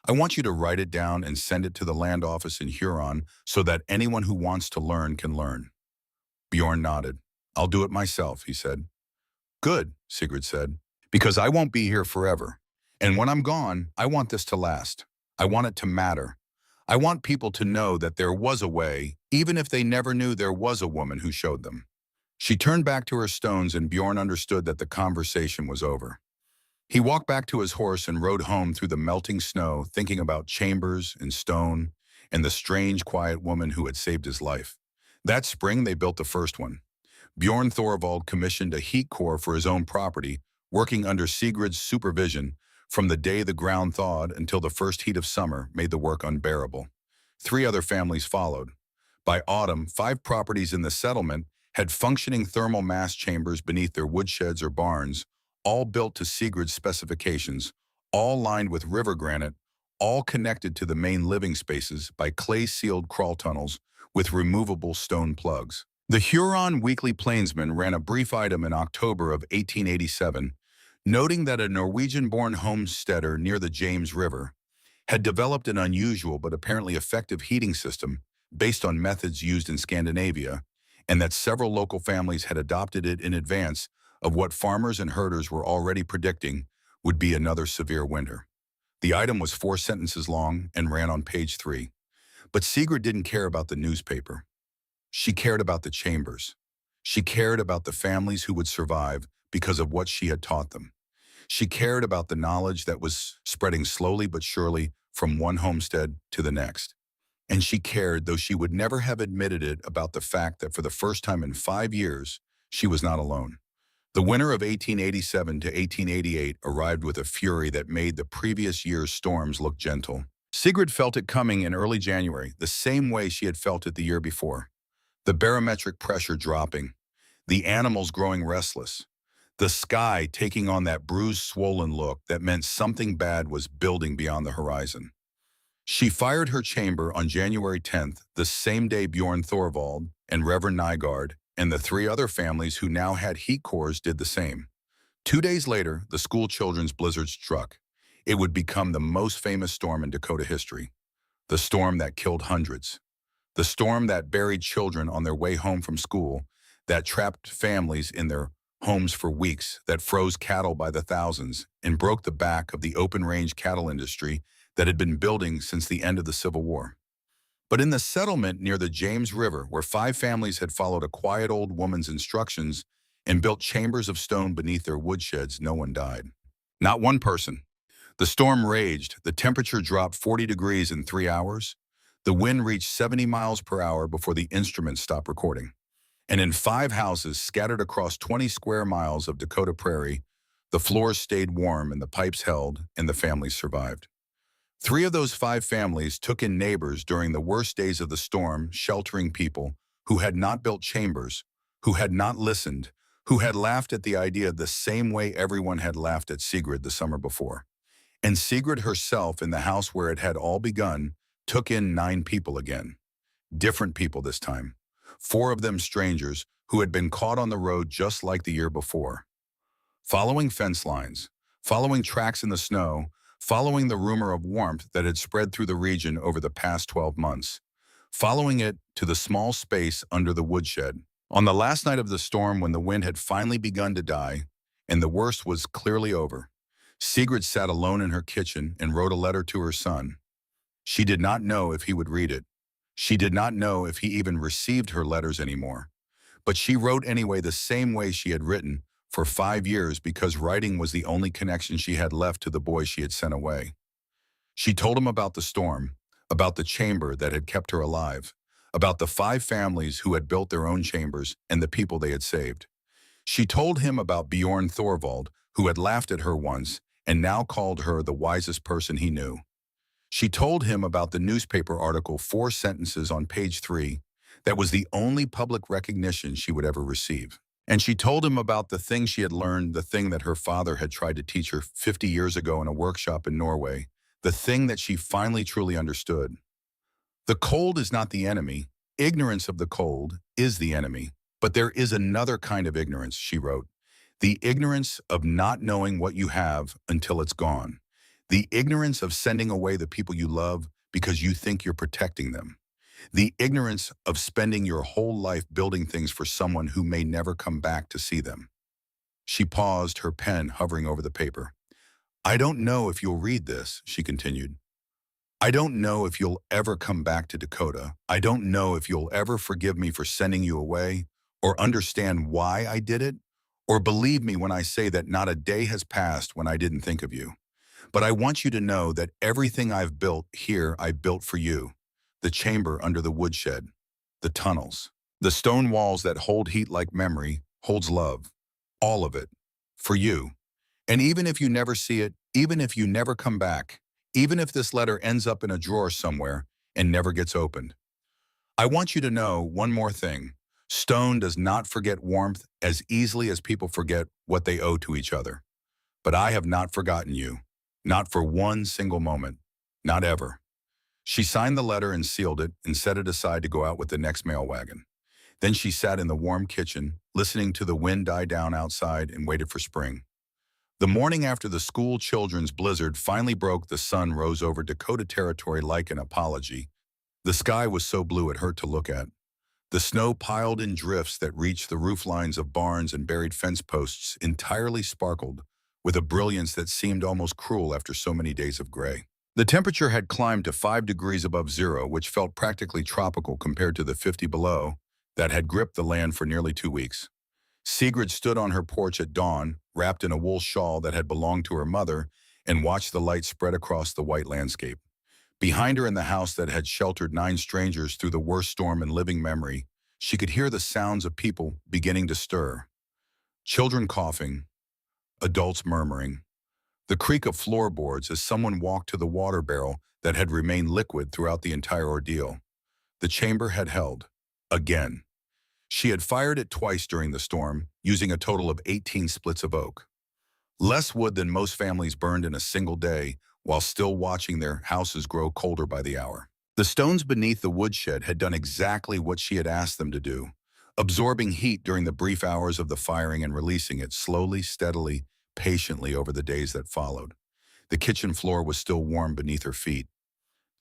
I want you to write it down and send it to the land office in Huron so that anyone who wants to learn can learn." Bjorn nodded. "I'll do it myself," he said. "Good," Sigrid said, "because I won't be here forever. And when I'm gone, I want this to last. I want it to matter. I want people to know that there was a way, even if they never knew there was a woman who showed them." She turned back to her stones and Bjorn understood that the conversation was over. He walked back to his horse and rode home through the melting snow, thinking about chambers and stone and the strange, quiet woman who had saved his life. That spring, they built the first one. Bjorn Thorvald commissioned a heat core for his own property, working under Sigrid's supervision from the day the ground thawed until the first heat of summer made the work unbearable. 3 other families followed. By autumn, 5 properties in the settlement had functioning thermal mass chambers beneath their woodsheds or barns, all built to Sigrid's specifications, all lined with river granite, all connected to the main living spaces by clay-sealed crawl tunnels with removable stone plugs. The Huron Weekly Plainsman ran a brief item in October of 1887, noting that a Norwegian-born homesteader near the James River had developed an unusual but apparently effective heating system based on methods used in Scandinavia, and that several local families had adopted it in advance of what farmers and herders were already predicting would be another severe winter. The item was 4 sentences long and ran on page 3. But Sigrid didn't care about the newspaper. She cared about the chambers. She cared about the families who would survive because of what she had taught them. She cared about the knowledge that was spreading slowly but surely from one homestead to the next. And she cared, though she would never have admitted it, about the fact that for the first time in 5 years, she was not alone. The winter of 1887 to 1888 arrived with a fury that made the previous year's storms look gentle. Sigrid felt it coming in early January, the same way she had felt it the year before. The barometric pressure dropping, the animals growing restless, the sky taking on that bruised, swollen look that meant something bad was building beyond the horizon. She fired her chamber on January 10th, the same day Bjorn Thorvald and Reverend Nygaard and the 3 other families who now had heat cores did the same. 2 days later, the school children's blizzard struck. It would become the most famous storm in Dakota history. The storm that killed hundreds. The storm that buried children on their way home from school, that trapped families in their homes for weeks, that froze cattle by the thousands, and broke the back of the open-range cattle industry that had been building since the end of the Civil War. But in the settlement near the James River, where 5 families had followed a quiet old woman's instructions and built chambers of stone beneath their woodsheds, no one died. Not one person. The storm raged. The temperature dropped 40 degrees in 3 hours. The wind reached 70 miles per hour before the instruments stopped recording. And in 5 houses scattered across 20 square miles of Dakota prairie, the floors stayed warm and the pipes held, and the families survived. 3 of those 5 families took in neighbors during the worst days of the storm, sheltering people who had not built chambers, who had not listened, who had laughed at the idea the same way everyone had laughed at Sigrid the summer before. And Sigrid herself, in the house where it had all begun, took in 9 people again. Different people this time. 4 of them strangers who had been caught on the road just like the year before. Following fence lines, following tracks in the snow, following the rumor of warmth that had spread through the region over the past 12 months, following it to the small space under the woodshed. On the last night of the storm, when the wind had finally begun to die, and the worst was clearly over, Sigrid sat alone in her kitchen and wrote a letter to her son. She did not know if he would read it. She did not know if he even received her letters anymore. But she wrote anyway the same way she had written for 5 years because writing was the only connection she had left to the boy she had sent away. She told him about the storm, about the chamber that had kept her alive, about the 5 families who had built their own chambers and the people they had saved. She told him about Bjorn Thorvald, who had laughed at her once and now called her the wisest person he knew. She told him about the newspaper article 4 sentences on page 3 that was the only public recognition she would ever receive. And she told him about the thing she had learned, the thing that her father had tried to teach her 50 years ago in a workshop in Norway, the thing that she finally truly understood. The cold is not the enemy. Ignorance of the cold is the enemy. But there is another kind of ignorance, she wrote. The ignorance of not knowing what you have until it's gone. The ignorance of sending away the people you love because you think you're protecting them. The ignorance of spending your whole life building things for someone who may never come back to see them. She paused, her pen hovering over the paper. I don't know if you'll read this, she continued. I don't know if you'll ever come back to Dakota. I don't know if you'll ever forgive me for sending you away, or understand why I did it, or believe me when I say that not a day has passed when I didn't think of you. But I want you to know that everything I've built here, I built for you. The chamber under the woodshed, the tunnels, the stone walls that hold heat like memory, holds love. All of it. For you. And even if you never see it, even if you never come back, even if this letter ends up in a drawer somewhere and never gets opened, I want you to know one more thing. Stone does not forget warmth as easily as people forget what they owe to each other. But I have not forgotten you. Not for one single moment. Not ever. She signed the letter and sealed it and set it aside to go out with the next mail wagon. Then she sat in the warm kitchen, listening to the wind die down outside, and waited for spring. The morning after the school children's blizzard finally broke, the sun rose over Dakota Territory like an apology. The sky was so blue it hurt to look at. The snow piled in drifts that reached the roof lines of barns and buried fence posts entirely sparkled with a brilliance that seemed almost cruel after so many days of gray. The temperature had climbed to 5 degrees above zero, which felt practically tropical compared to the 50 below that had gripped the land for nearly 2 weeks. Sigrid stood on her porch at dawn, wrapped in a wool shawl that had belonged to her mother, and watched the light spread across the white landscape. Behind her, in the house that had sheltered 9 strangers through the worst storm in living memory, she could hear the sounds of people beginning to stir. Children coughing, adults murmuring, the creak of floorboards as someone walked to the water barrel that had remained liquid throughout the entire ordeal. The chamber had held. Again. She had fired it twice during the storm, using a total of 18 splits of oak. Less wood than most families burned in a single day, while still watching their houses grow colder by the hour. The stones beneath the woodshed had done exactly what she had asked them to do, absorbing heat during the brief hours of the firing and releasing it slowly, steadily, patiently over the days that followed. The kitchen floor was still warm beneath her feet.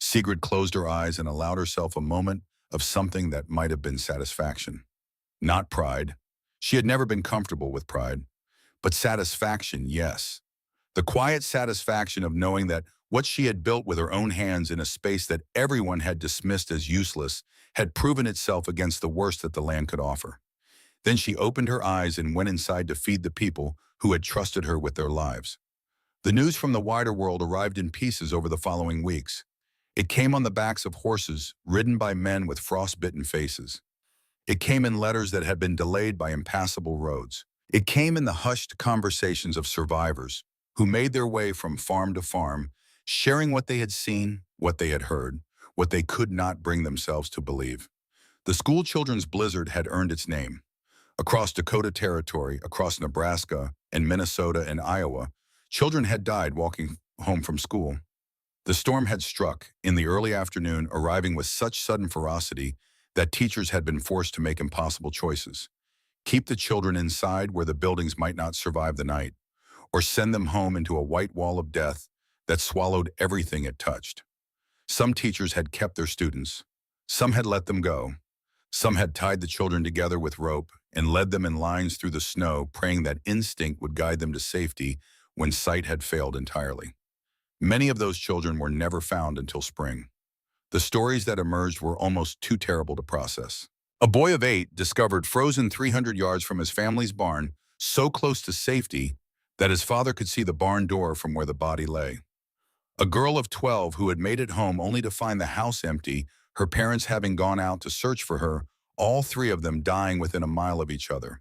Sigrid closed her eyes and allowed herself a moment of something that might have been satisfaction. Not pride. She had never been comfortable with pride. But satisfaction, yes. The quiet satisfaction of knowing that what she had built with her own hands in a space that everyone had dismissed as useless had proven itself against the worst that the land could offer. Then she opened her eyes and went inside to feed the people who had trusted her with their lives. The news from the wider world arrived in pieces over the following weeks. It came on the backs of horses, ridden by men with frostbitten faces. It came in letters that had been delayed by impassable roads. It came in the hushed conversations of survivors who made their way from farm to farm, sharing what they had seen, what they had heard, what they could not bring themselves to believe. The school children's blizzard had earned its name. Across Dakota Territory, across Nebraska and Minnesota and Iowa, children had died walking home from school. The storm had struck in the early afternoon, arriving with such sudden ferocity that teachers had been forced to make impossible choices. Keep the children inside where the buildings might not survive the night, or send them home into a white wall of death that swallowed everything it touched. Some teachers had kept their students. Some had let them go. Some had tied the children together with rope and led them in lines through the snow, praying that instinct would guide them to safety when sight had failed entirely. Many of those children were never found until spring. The stories that emerged were almost too terrible to process. A boy of 8 discovered frozen 300 yards from his family's barn, so close to safety that his father could see the barn door from where the body lay. A girl of 12 who had made it home only to find the house empty, her parents having gone out to search for her, all three of them dying within a mile of each other.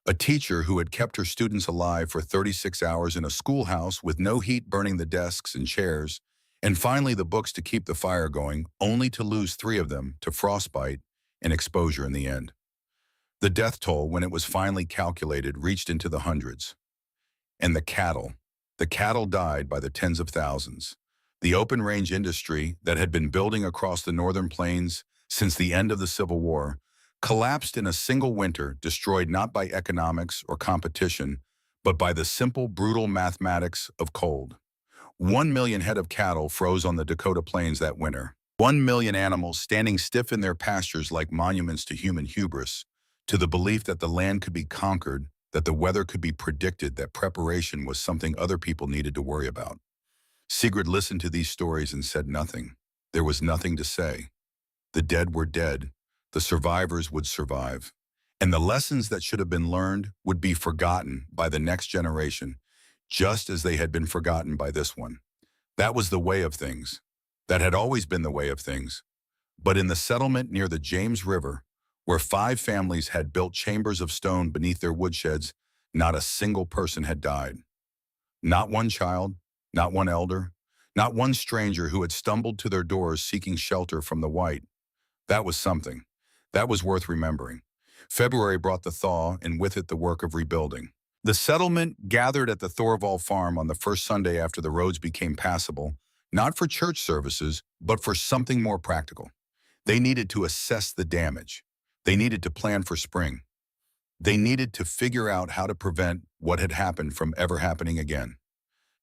A teacher who had kept her students alive for 36 hours in a schoolhouse with no heat burning the desks and chairs, and finally the books to keep the fire going, only to lose three of them to frostbite and exposure in the end. The death toll, when it was finally calculated, reached into the hundreds. And the cattle died by the tens of thousands. The open-range industry that had been building across the northern plains since the end of the Civil War collapsed in a single winter, destroyed not by economics or competition, but by the simple, brutal mathematics of cold. 1 million head of cattle froze on the Dakota plains that winter. 1 million animals standing stiff in their pastures like monuments to human hubris, to the belief that the land could be conquered, that the weather could be predicted, that preparation was something other people needed to worry about. Sigrid listened to these stories and said nothing. There was nothing to say. The dead were dead. The survivors would survive. And the lessons that should have been learned would be forgotten by the next generation, just as they had been forgotten by this one. That was the way of things. That had always been the way of things. But in the settlement near the James River, where 5 families had built chambers of stone beneath their woodsheds, not a single person had died. Not one child, not one elder, not one stranger who had stumbled to their doors seeking shelter from the white. That was something. That was worth remembering. February brought the thaw, and with it the work of rebuilding. The settlement gathered at the Thorvald farm on the first Sunday after the roads became passable, not for church services, but for something more practical. They needed to assess the damage. They needed to plan for spring. They needed to figure out how to prevent what had happened from ever happening again.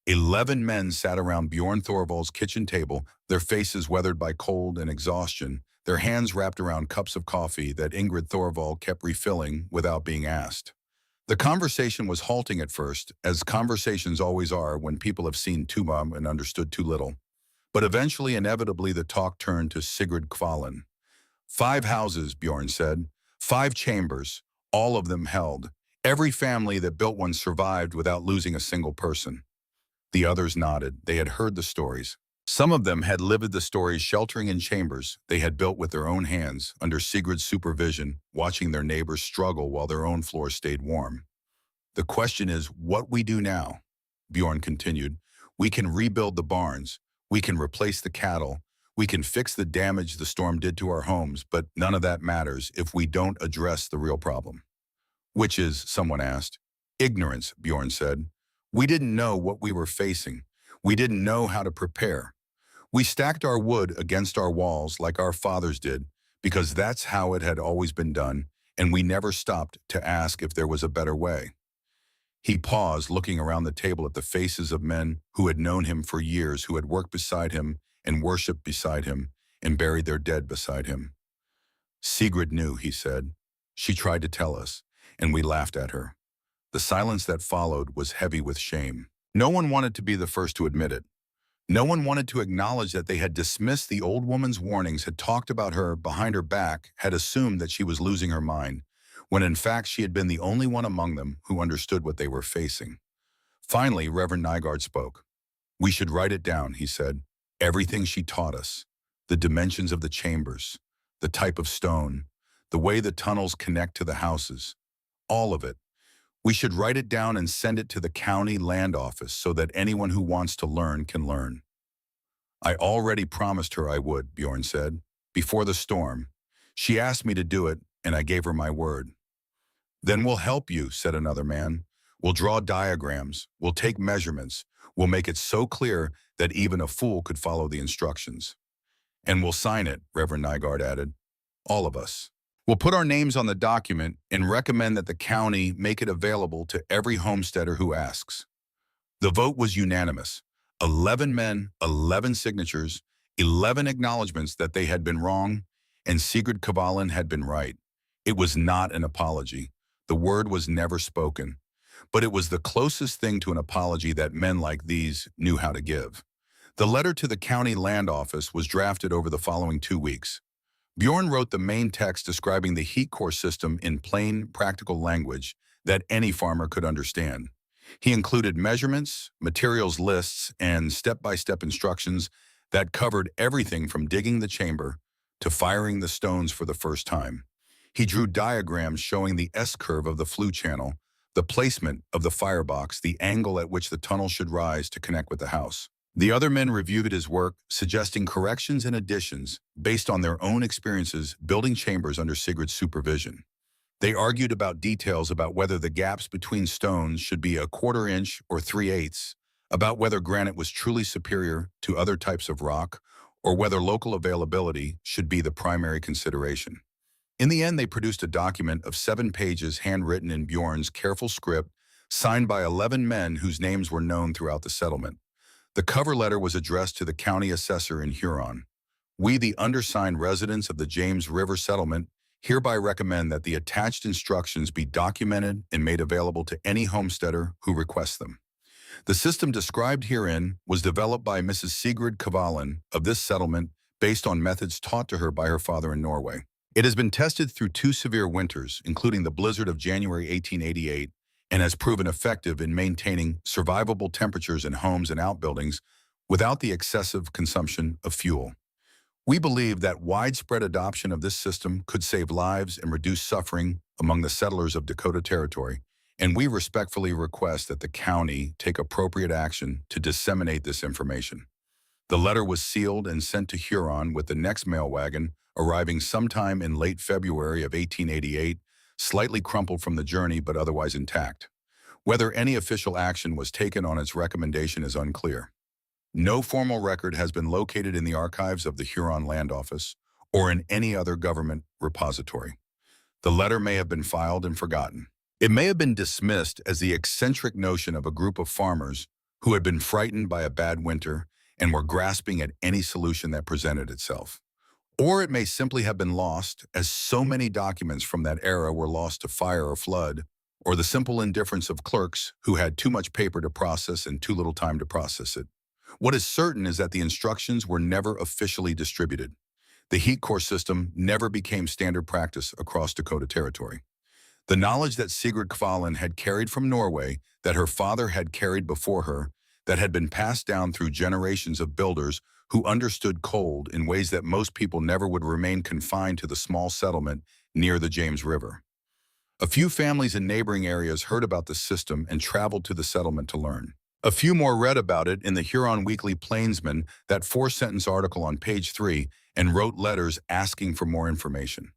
11 men sat around Bjorn Thorvald's kitchen table, their faces weathered by cold and exhaustion, their hands wrapped around cups of coffee that Ingrid Thorvald kept refilling without being asked. The conversation was halting at first, as conversations always are when people have seen too much and understood too little. But eventually, inevitably, the talk turned to Sigrid Kvalin. 5 houses, Bjorn said. 5 chambers, all of them held. Every family that built one survived without losing a single person. The others nodded. They had heard the stories. Some of them had lived the stories sheltering in chambers they had built with their own hands, under Sigrid's supervision, watching their neighbors struggle while their own floor stayed warm. The question is what we do now, Bjorn continued. We can rebuild the barns. We can replace the cattle. We can fix the damage the storm did to our homes, but none of that matters if we don't address the real problem. Which is, someone asked. Ignorance, Bjorn said. We didn't know what we were facing. We didn't know how to prepare. We stacked our wood against our walls like our fathers did, because that's how it had always been done, and we never stopped to ask if there was a better way. He paused, looking around the table at the faces of men who had known him for years, who had worked beside him and worshipped beside him and buried their dead beside him. Sigrid knew, he said. She tried to tell us, and we laughed at her. The silence that followed was heavy with shame. No one wanted to be the first to admit it. No one wanted to acknowledge that they had dismissed the old woman's warnings, had talked about her behind her back, had assumed that she was losing her mind, when in fact she had been the only one among them who understood what they were facing. Finally, Reverend Nygaard spoke. We should write it down, he said. Everything she taught us. The dimensions of the chambers, the type of stone, the way the tunnels connect to the houses. All of it. We should write it down and send it to the county land office so that anyone who wants to learn can learn. I already promised her I would, Bjorn said, before the storm. She asked me to do it, and I gave her my word. Then we'll help you, said another man. We'll draw diagrams, we'll take measurements, we'll make it so clear that even a fool could follow the instructions. And we'll sign it, Reverend Nygaard added. All of us. We'll put our names on the document and recommend that the county make it available to every homesteader who asks. The vote was unanimous. 11 men, 11 signatures, 11 acknowledgments that they had been wrong, and Sigrid Kvalin had been right. It was not an apology. The word was never spoken. But it was the closest thing to an apology that men like these knew how to give. The letter to the county land office was drafted over the following 2 weeks. Bjorn wrote the main text describing the heat core system in plain, practical language that any farmer could understand. He included measurements, materials lists, and step-by-step instructions that covered everything from digging the chamber to firing the stones for the first time. He drew diagrams showing the S-curve of the flue channel, the placement of the firebox, the angle at which the tunnel should rise to connect with the house. The other men reviewed his work, suggesting corrections and additions based on their own experiences building chambers under Sigurd's supervision. They argued about details about whether the gaps between stones should be a quarter inch or 3/8, about whether granite was truly superior to other types of rock, or whether local availability should be the primary consideration. In the end, they produced a document of 7 pages handwritten in Bjorn's careful script, signed by 11 men whose names were known throughout the settlement. The cover letter was addressed to the county assessor in Huron. We, the undersigned residents of the James River settlement, hereby recommend that the attached instructions be documented and made available to any homesteader who requests them. The system described herein was developed by Mrs. Sigrid Kvalin of this settlement based on methods taught to her by her father in Norway. It has been tested through 2 severe winters, including the blizzard of January 1888, and has proven effective in maintaining survivable temperatures in homes and outbuildings without the excessive consumption of fuel. We believe that widespread adoption of this system could save lives and reduce suffering among the settlers of Dakota Territory, and we respectfully request that the county take appropriate action to disseminate this information. The letter was sealed and sent to Huron with the next mail wagon arriving sometime in late February of 1888, slightly crumpled from the journey but otherwise intact. Whether any official action was taken on its recommendation is unclear. No formal record has been located in the archives of the Huron Land Office or in any other government repository. The letter may have been filed and forgotten. It may have been dismissed as the eccentric notion of a group of farmers who had been frightened by a bad winter and were grasping at any solution that presented itself. Or it may simply have been lost, as so many documents from that era were lost to fire or flood, or the simple indifference of clerks who had too much paper to process and too little time to process it. What is certain is that the instructions were never officially distributed. The heat core system never became standard practice across Dakota Territory. The knowledge that Sigrid Kvalin had carried from Norway, that her father had carried before her, that had been passed down through generations of builders who understood cold in ways that most people never would remain confined to the small settlement near the James River. A few families in neighboring areas heard about the system and traveled to the settlement to learn. A few more read about it in the Huron Weekly Plainsman, that 4-sentence article on page 3, and wrote letters asking for more information.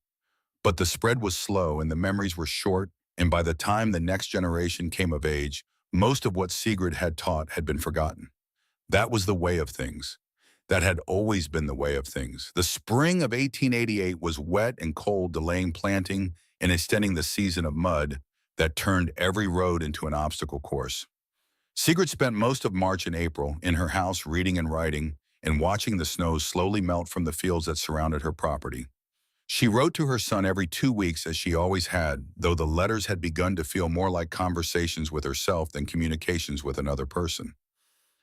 But the spread was slow and the memories were short, and by the time the next generation came of age, most of what Sigrid had taught had been forgotten. That was the way of things. That had always been the way of things. The spring of 1888 was wet and cold, delaying planting and extending the season of mud that turned every road into an obstacle course. Sigrid spent most of March and April in her house reading and writing and watching the snows slowly melt from the fields that surrounded her property. She wrote to her son every 2 weeks as she always had, though the letters had begun to feel more like conversations with herself than communications with another person.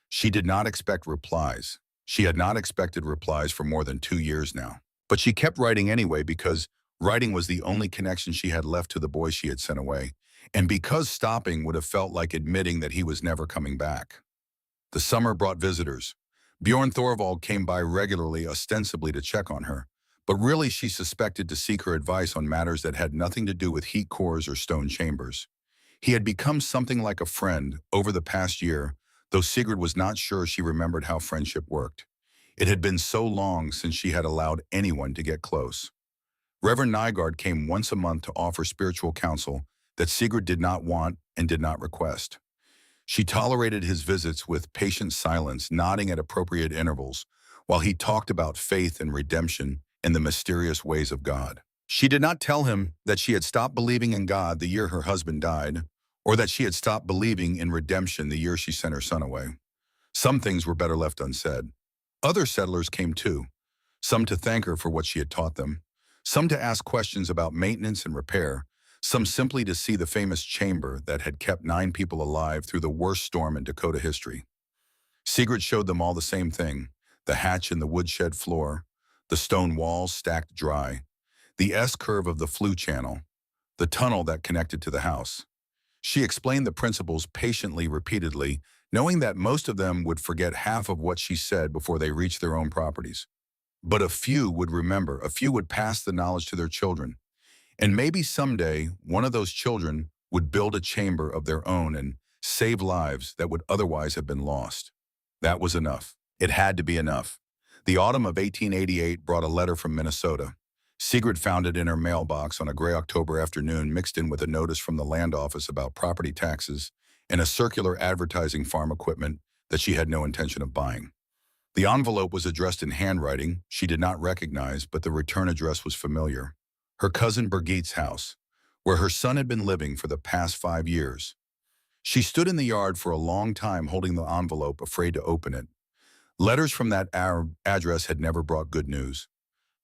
She did not expect replies. She had not expected replies for more than 2 years now. But she kept writing anyway because writing was the only connection she had left to the boy she had sent away, and because stopping would have felt like admitting that he was never coming back. The summer brought visitors. Bjorn Thorvald came by regularly, ostensibly to check on her, but really she suspected to seek her advice on matters that had nothing to do with heat cores or stone chambers. He had become something like a friend over the past year, though Sigrid was not sure she remembered how friendship worked. It had been so long since she had allowed anyone to get close. Reverend Nygaard came once a month to offer spiritual counsel that Sigrid did not want and did not request. She tolerated his visits with patient silence, nodding at appropriate intervals, while he talked about faith and redemption and the mysterious ways of God. She did not tell him that she had stopped believing in God the year her husband died, or that she had stopped believing in redemption the year she sent her son away. Some things were better left unsaid. Other settlers came too, some to thank her for what she had taught them, some to ask questions about maintenance and repair, some simply to see the famous chamber that had kept 9 people alive through the worst storm in Dakota history. Sigrid showed them all the same thing: the hatch in the woodshed floor, the stone walls stacked dry, the S-curve of the flue channel, the tunnel that connected to the house. She explained the principles patiently, repeatedly, knowing that most of them would forget half of what she said before they reached their own properties. But a few would remember, a few would pass the knowledge to their children. And maybe someday, one of those children would build a chamber of their own and save lives that would otherwise have been lost. That was enough. It had to be enough. The autumn of 1888 brought a letter from Minnesota. Sigrid found it in her mailbox on a gray October afternoon, mixed in with a notice from the land office about property taxes and a circular advertising farm equipment that she had no intention of buying. The envelope was addressed in handwriting she did not recognize, but the return address was familiar. Her cousin Birgitte's house, where her son had been living for the past 5 years. She stood in the yard for a long time holding the envelope, afraid to open it. Letters from that address had never brought good news.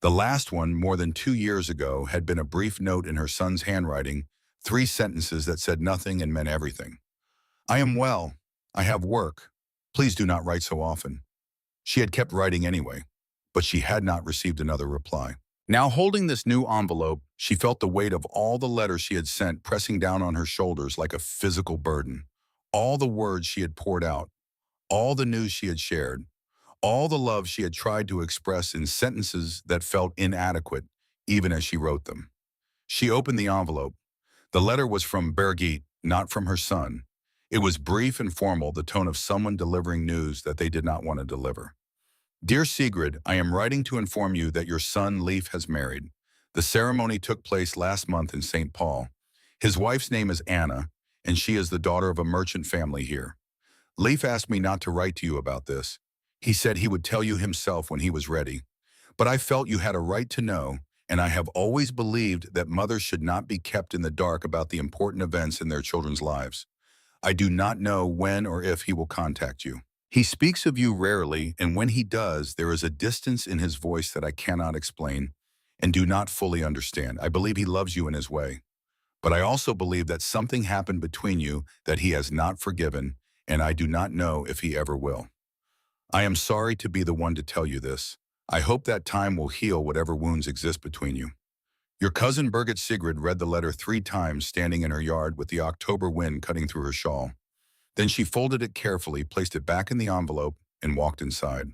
The last one, more than 2 years ago, had been a brief note in her son's handwriting, 3 sentences that said nothing and meant everything. I am well. I have work. Please do not write so often. She had kept writing anyway, but she had not received another reply. Now holding this new envelope, she felt the weight of all the letters she had sent pressing down on her shoulders like a physical burden. All the words she had poured out, all the news she had shared, all the love she had tried to express in sentences that felt inadequate, even as she wrote them. She opened the envelope. The letter was from Birgitte, not from her son. It was brief and formal, the tone of someone delivering news that they did not want to deliver. Dear Sigrid, I am writing to inform you that your son Leif has married. The ceremony took place last month in St. Paul. His wife's name is Anna, and she is the daughter of a merchant family here. Leif asked me not to write to you about this. He said he would tell you himself when he was ready. But I felt you had a right to know, and I have always believed that mothers should not be kept in the dark about the important events in their children's lives. I do not know when or if he will contact you. He speaks of you rarely, and when he does, there is a distance in his voice that I cannot explain and do not fully understand. I believe he loves you in his way. But I also believe that something happened between you that he has not forgiven, and I do not know if he ever will. I am sorry to be the one to tell you this. I hope that time will heal whatever wounds exist between you. Your cousin Birgit. Sigrid read the letter 3 times, standing in her yard with the October wind cutting through her shawl. Then she folded it carefully, placed it back in the envelope, and walked inside.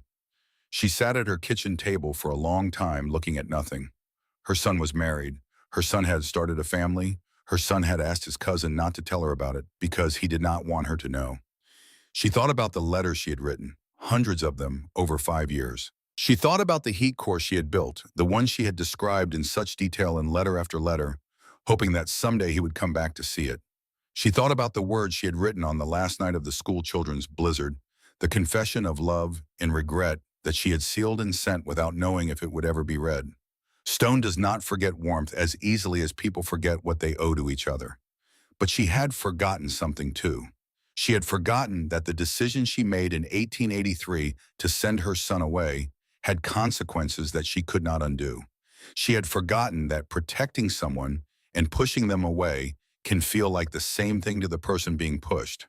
She sat at her kitchen table for a long time, looking at nothing. Her son was married. Her son had started a family. Her son had asked his cousin not to tell her about it because he did not want her to know. She thought about the letters she had written, hundreds of them over 5 years. She thought about the heat course she had built, the one she had described in such detail in letter after letter, hoping that someday he would come back to see it. She thought about the words she had written on the last night of the school children's blizzard, the confession of love and regret that she had sealed and sent without knowing if it would ever be read. Stone does not forget warmth as easily as people forget what they owe to each other. But she had forgotten something too. She had forgotten that the decision she made in 1883 to send her son away had consequences that she could not undo. She had forgotten that protecting someone and pushing them away can feel like the same thing to the person being pushed.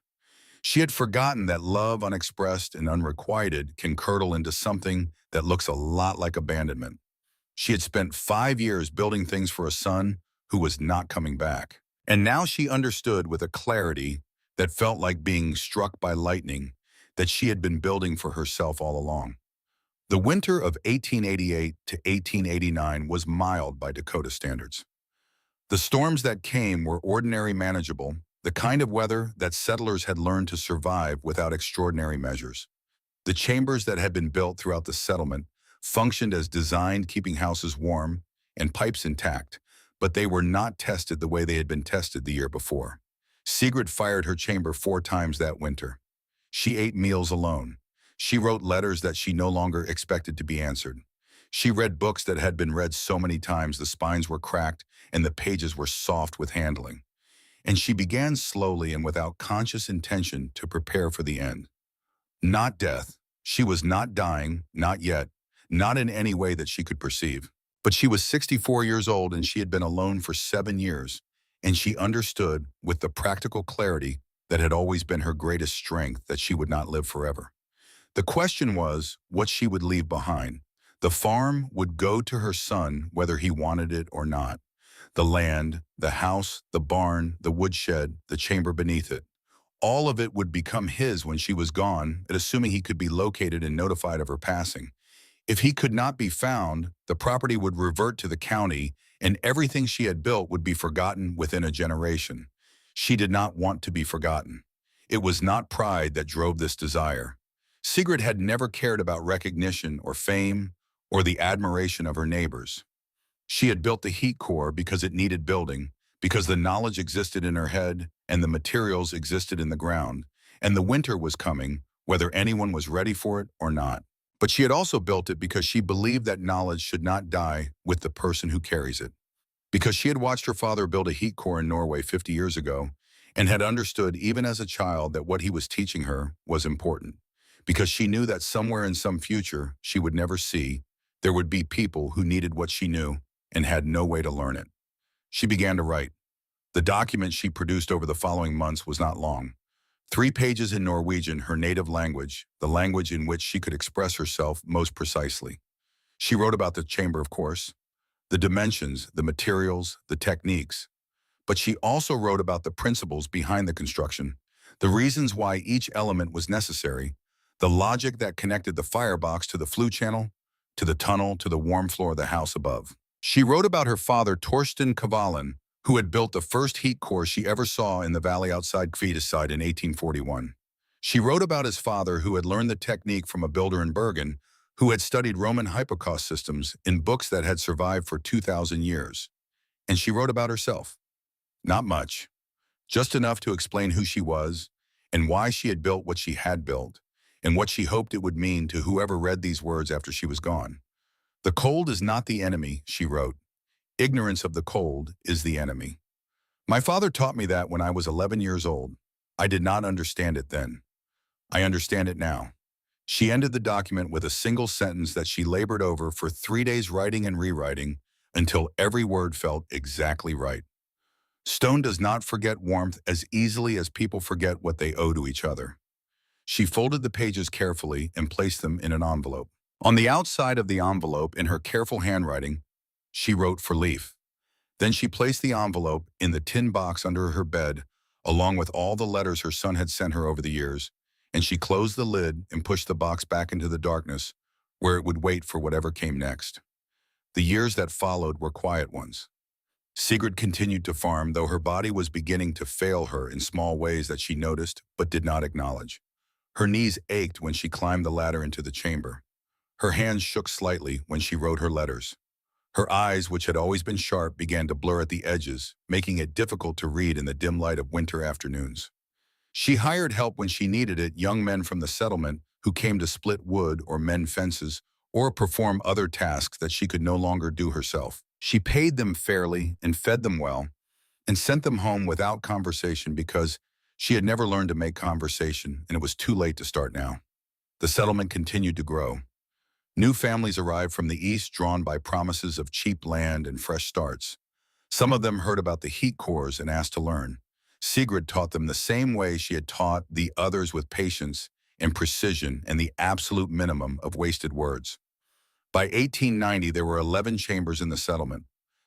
She had forgotten that love unexpressed and unrequited can curdle into something that looks a lot like abandonment. She had spent 5 years building things for a son who was not coming back. And now she understood with a clarity that felt like being struck by lightning that she had been building for herself all along. The winter of 1888 to 1889 was mild by Dakota standards. The storms that came were ordinary, manageable, the kind of weather that settlers had learned to survive without extraordinary measures. The chambers that had been built throughout the settlement functioned as designed, keeping houses warm and pipes intact, but they were not tested the way they had been tested the year before. Sigrid fired her chamber 4 times that winter. She ate meals alone. She wrote letters that she no longer expected to be answered. She read books that had been read so many times the spines were cracked and the pages were soft with handling. And she began slowly and without conscious intention to prepare for the end. Not death. She was not dying, not yet, not in any way that she could perceive. But she was 64 years old and she had been alone for 7 years, and she understood with the practical clarity that had always been her greatest strength that she would not live forever. The question was what she would leave behind. The farm would go to her son whether he wanted it or not. The land, the house, the barn, the woodshed, the chamber beneath it. All of it would become his when she was gone, and assuming he could be located and notified of her passing. If he could not be found, the property would revert to the county and everything she had built would be forgotten within a generation. She did not want to be forgotten. It was not pride that drove this desire. Sigrid had never cared about recognition or fame or the admiration of her neighbors. She had built the heat core because it needed building, because the knowledge existed in her head and the materials existed in the ground, and the winter was coming, whether anyone was ready for it or not. But she had also built it because she believed that knowledge should not die with the person who carries it. Because she had watched her father build a heat core in Norway 50 years ago and had understood even as a child that what he was teaching her was important. Because she knew that somewhere in some future she would never see, there would be people who needed what she knew and had no way to learn it. She began to write. The document she produced over the following months was not long. 3 pages in Norwegian, her native language, the language in which she could express herself most precisely. She wrote about the chamber, of course, the dimensions, the materials, the techniques. But she also wrote about the principles behind the construction, the reasons why each element was necessary, the logic that connected the firebox to the flue channel, to the tunnel, to the warm floor of the house above. She wrote about her father, Torsten Kavalen, who had built the first heat core she ever saw in the valley outside Kviteseid in 1841. She wrote about his father, who had learned the technique from a builder in Bergen, who had studied Roman hypocaust systems in books that had survived for 2,000 years. And she wrote about herself. Not much, just enough to explain who she was and why she had built what she had built and what she hoped it would mean to whoever read these words after she was gone. The cold is not the enemy, she wrote. Ignorance of the cold is the enemy. My father taught me that when I was 11 years old. I did not understand it then. I understand it now. She ended the document with a single sentence that she labored over for 3 days, writing and rewriting until every word felt exactly right. Stone does not forget warmth as easily as people forget what they owe to each other. She folded the pages carefully and placed them in an envelope. On the outside of the envelope, in her careful handwriting, she wrote "for Leaf." Then she placed the envelope in the tin box under her bed, along with all the letters her son had sent her over the years, and she closed the lid and pushed the box back into the darkness, where it would wait for whatever came next. The years that followed were quiet ones. Sigrid continued to farm, though her body was beginning to fail her in small ways that she noticed but did not acknowledge. Her knees ached when she climbed the ladder into the chamber. Her hands shook slightly when she wrote her letters. Her eyes, which had always been sharp, began to blur at the edges, making it difficult to read in the dim light of winter afternoons. She hired help when she needed it, young men from the settlement who came to split wood or mend fences or perform other tasks that she could no longer do herself. She paid them fairly and fed them well and sent them home without conversation because she had never learned to make conversation, and it was too late to start now. The settlement continued to grow. New families arrived from the east, drawn by promises of cheap land and fresh starts. Some of them heard about the heat cores and asked to learn. Sigrid taught them the same way she had taught the others, with patience and precision and the absolute minimum of wasted words. By 1890, there were 11 chambers in the settlement.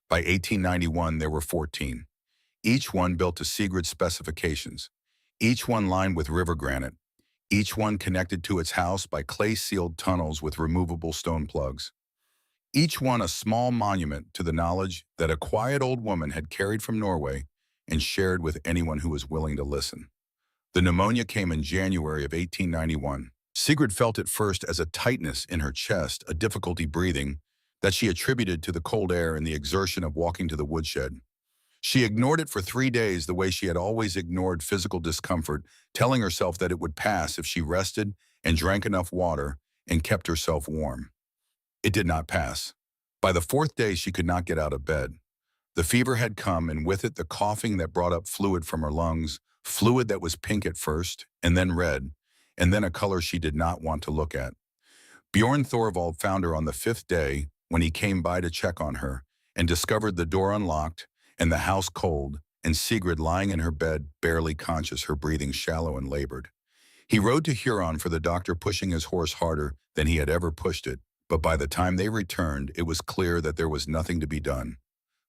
By 1891, there were 14. Each one built to Sigrid's specifications. Each one lined with river granite. Each one connected to its house by clay-sealed tunnels with removable stone plugs. Each one a small monument to the knowledge that a quiet old woman had carried from Norway and shared with anyone who was willing to listen. The pneumonia came in January of 1891. Sigrid felt it first as a tightness in her chest, a difficulty breathing, that she attributed to the cold air and the exertion of walking to the woodshed. She ignored it for 3 days the way she had always ignored physical discomfort, telling herself that it would pass if she rested and drank enough water and kept herself warm. It did not pass. By the 4th day, she could not get out of bed. The fever had come, and with it the coughing that brought up fluid from her lungs, fluid that was pink at first, and then red, and then a color she did not want to look at. Bjorn Thorvald found her on the 5th day when he came by to check on her and discovered the door unlocked and the house cold, and Sigrid lying in her bed, barely conscious, her breathing shallow and labored. He rode to Huron for the doctor, pushing his horse harder than he had ever pushed it, but by the time they returned, it was clear that there was nothing to be done.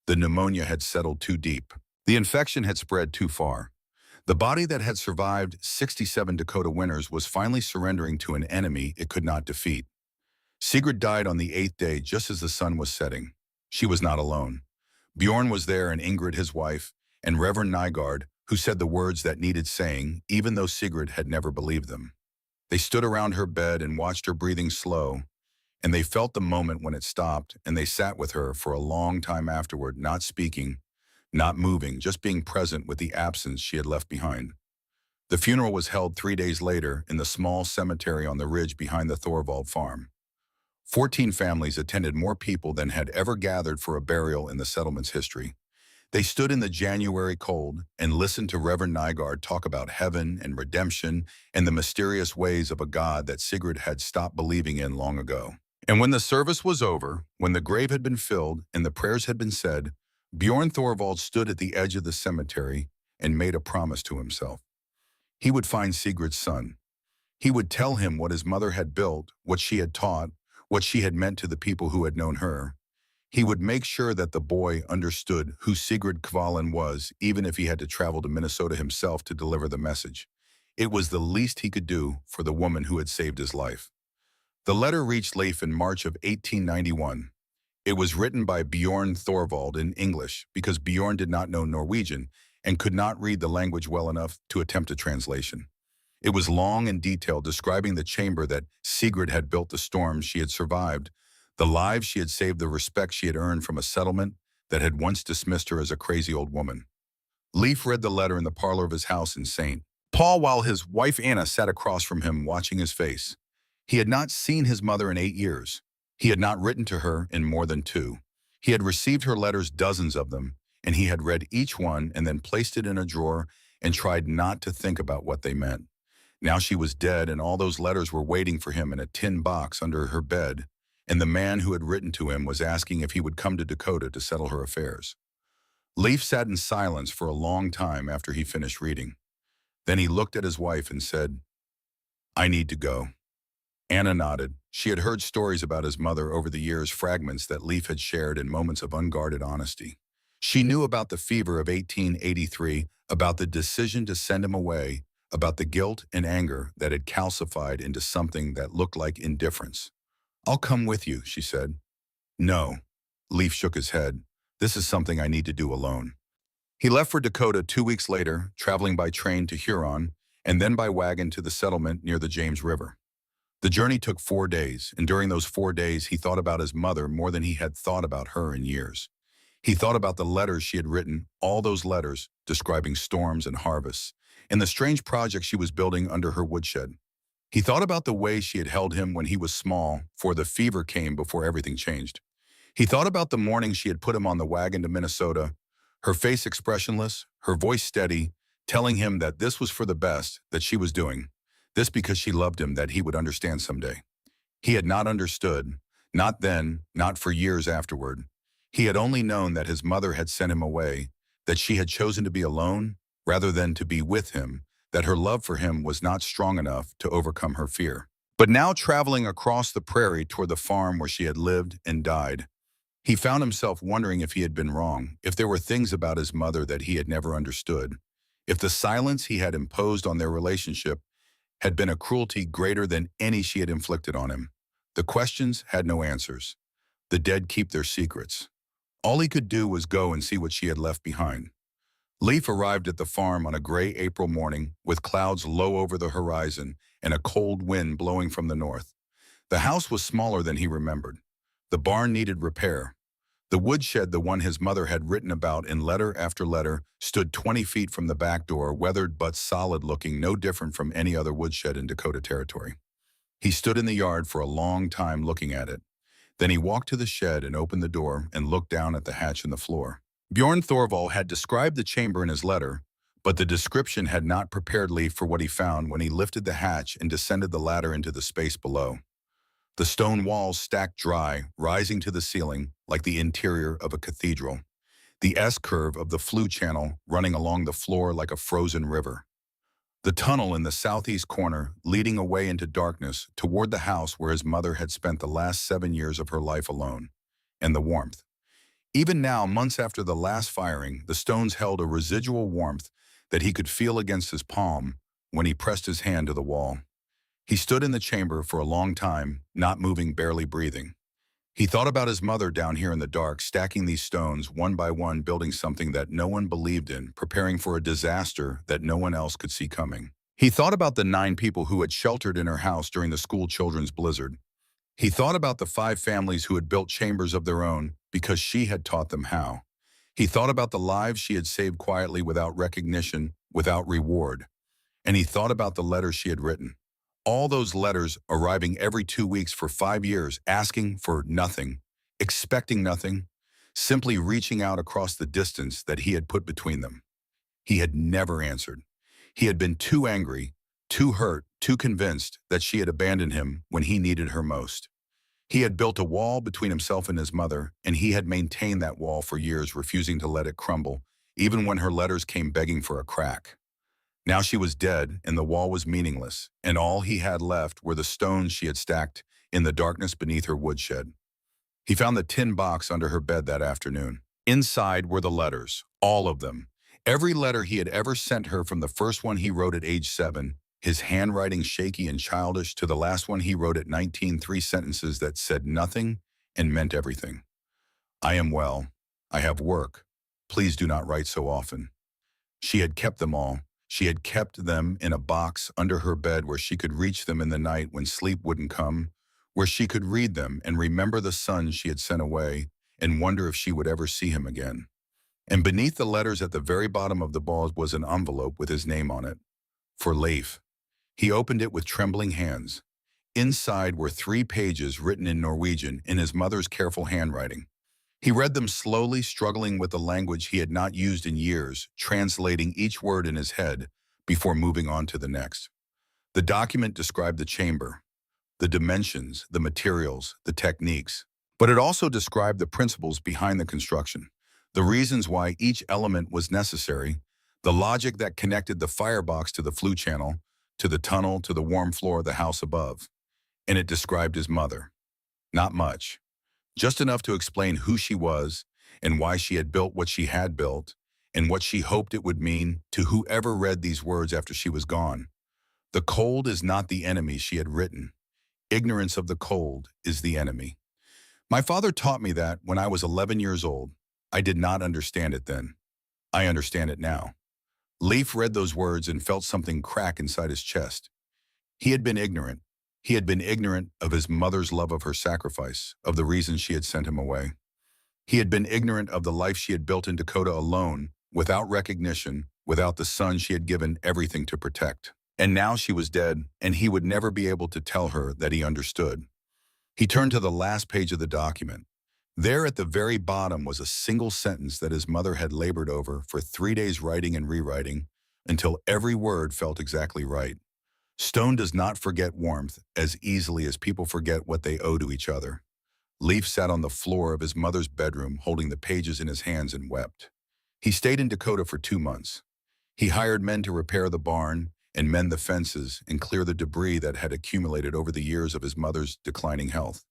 The pneumonia had settled too deep. The infection had spread too far. The body that had survived 67 Dakota winters was finally surrendering to an enemy it could not defeat. Sigrid died on the 8th day just as the sun was setting. She was not alone. Bjorn was there and Ingrid, his wife, and Reverend Nygaard, who said the words that needed saying, even though Sigrid had never believed them. They stood around her bed and watched her breathing slow, and they felt the moment when it stopped, and they sat with her for a long time afterward, not speaking, not moving, just being present with the absence she had left behind. The funeral was held 3 days later in the small cemetery on the ridge behind the Thorvald farm. 14 families attended, more people than had ever gathered for a burial in the settlement's history. They stood in the January cold and listened to Reverend Nygaard talk about heaven and redemption and the mysterious ways of a God that Sigrid had stopped believing in long ago. And when the service was over, when the grave had been filled and the prayers had been said, Bjorn Thorvald stood at the edge of the cemetery and made a promise to himself. He would find Sigrid's son. He would tell him what his mother had built, what she had taught, what she had meant to the people who had known her. He would make sure that the boy understood who Sigrid Kvalin was, even if he had to travel to Minnesota himself to deliver the message. It was the least he could do for the woman who had saved his life. The letter reached Leif in March of 1891. It was written by Bjorn Thorvald in English because Bjorn did not know Norwegian and could not read the language well enough to attempt a translation. It was long and detailed, describing the chamber that Sigrid had built, the storms she had survived, the lives she had saved, the respect she had earned from a settlement that had once dismissed her as a crazy old woman. Leif read the letter in the parlor of his house in St. Paul while his wife Anna sat across from him watching his face. He had not seen his mother in 8 years. He had not written to her in more than 2. He had received her letters, dozens of them, and he had read each one and then placed it in a drawer and tried not to think about what they meant. Now she was dead, and all those letters were waiting for him in a tin box under her bed, and the man who had written to him was asking if he would come to Dakota to settle her affairs. Leif sat in silence for a long time after he finished reading. Then he looked at his wife and said, "I need to go." Anna nodded. She had heard stories about his mother over the years, fragments that Leif had shared in moments of unguarded honesty. She knew about the fever of 1883, about the decision to send him away, about the guilt and anger that had calcified into something that looked like indifference. "I'll come with you," she said. "No." Leif shook his head. "This is something I need to do alone." He left for Dakota 2 weeks later, traveling by train to Huron, and then by wagon to the settlement near the James River. The journey took 4 days, and during those 4 days he thought about his mother more than he had thought about her in years. He thought about the letters she had written, all those letters describing storms and harvests, and the strange project she was building under her woodshed. He thought about the way she had held him when he was small, for the fever came before everything changed. He thought about the morning she had put him on the wagon to Minnesota, her face expressionless, her voice steady, telling him that this was for the best, that she was doing this because she loved him, that he would understand someday. He had not understood, not then, not for years afterward. He had only known that his mother had sent him away, that she had chosen to be alone rather than to be with him, that her love for him was not strong enough to overcome her fear. But now, traveling across the prairie toward the farm where she had lived and died, he found himself wondering if he had been wrong, if there were things about his mother that he had never understood, if the silence he had imposed on their relationship had been a cruelty greater than any she had inflicted on him. The questions had no answers. The dead keep their secrets. All he could do was go and see what she had left behind. Leif arrived at the farm on a gray April morning with clouds low over the horizon and a cold wind blowing from the north. The house was smaller than he remembered. The barn needed repair. The woodshed, the one his mother had written about in letter after letter, stood 20 feet from the back door, weathered but solid, looking no different from any other woodshed in Dakota Territory. He stood in the yard for a long time looking at it. Then he walked to the shed and opened the door and looked down at the hatch in the floor. Bjorn Thorvald had described the chamber in his letter, but the description had not prepared Leif for what he found when he lifted the hatch and descended the ladder into the space below. The stone walls stacked dry, rising to the ceiling like the interior of a cathedral. The S-curve of the flue channel running along the floor like a frozen river. The tunnel in the southeast corner leading away into darkness toward the house where his mother had spent the last 7 years of her life alone. And the warmth. Even now, months after the last firing, the stones held a residual warmth that he could feel against his palm when he pressed his hand to the wall. He stood in the chamber for a long time, not moving, barely breathing. He thought about his mother down here in the dark, stacking these stones one by one, building something that no one believed in, preparing for a disaster that no one else could see coming. He thought about the 9 people who had sheltered in her house during the school children's blizzard. He thought about the 5 families who had built chambers of their own because she had taught them how. He thought about the lives she had saved quietly without recognition, without reward. And he thought about the letters she had written. All those letters arriving every 2 weeks for 5 years, asking for nothing, expecting nothing, simply reaching out across the distance that he had put between them. He had never answered. He had been too angry, too hurt, too convinced that she had abandoned him when he needed her most. He had built a wall between himself and his mother, and he had maintained that wall for years, refusing to let it crumble, even when her letters came begging for a crack. Now she was dead, and the wall was meaningless, and all he had left were the stones she had stacked in the darkness beneath her woodshed. He found the tin box under her bed that afternoon. Inside were the letters, all of them. Every letter he had ever sent her, from the first one he wrote at age 7, his handwriting shaky and childish, to the last one he wrote at 19, 3 sentences that said nothing and meant everything. I am well. I have work. Please do not write so often. She had kept them all. She had kept them in a box under her bed where she could reach them in the night when sleep wouldn't come, where she could read them and remember the son she had sent away and wonder if she would ever see him again. And beneath the letters at the very bottom of the box was an envelope with his name on it. For Leif. He opened it with trembling hands. Inside were 3 pages written in Norwegian in his mother's careful handwriting. He read them slowly, struggling with the language he had not used in years, translating each word in his head before moving on to the next. The document described the chamber, the dimensions, the materials, the techniques, but it also described the principles behind the construction, the reasons why each element was necessary, the logic that connected the firebox to the flue channel, to the tunnel, to the warm floor of the house above. And it described his mother. Not much. Just enough to explain who she was and why she had built what she had built and what she hoped it would mean to whoever read these words after she was gone. The cold is not the enemy, she had written. Ignorance of the cold is the enemy. My father taught me that when I was 11 years old. I did not understand it then. I understand it now. Leif read those words and felt something crack inside his chest. He had been ignorant. He had been ignorant of his mother's love, of her sacrifice, of the reason she had sent him away. He had been ignorant of the life she had built in Dakota alone, without recognition, without the son she had given everything to protect. And now she was dead, and he would never be able to tell her that he understood. He turned to the last page of the document. There at the very bottom was a single sentence that his mother had labored over for 3 days, writing and rewriting, until every word felt exactly right. Stone does not forget warmth as easily as people forget what they owe to each other. Leif sat on the floor of his mother's bedroom, holding the pages in his hands, and wept. He stayed in Dakota for 2 months. He hired men to repair the barn and mend the fences and clear the debris that had accumulated over the years of his mother's declining health.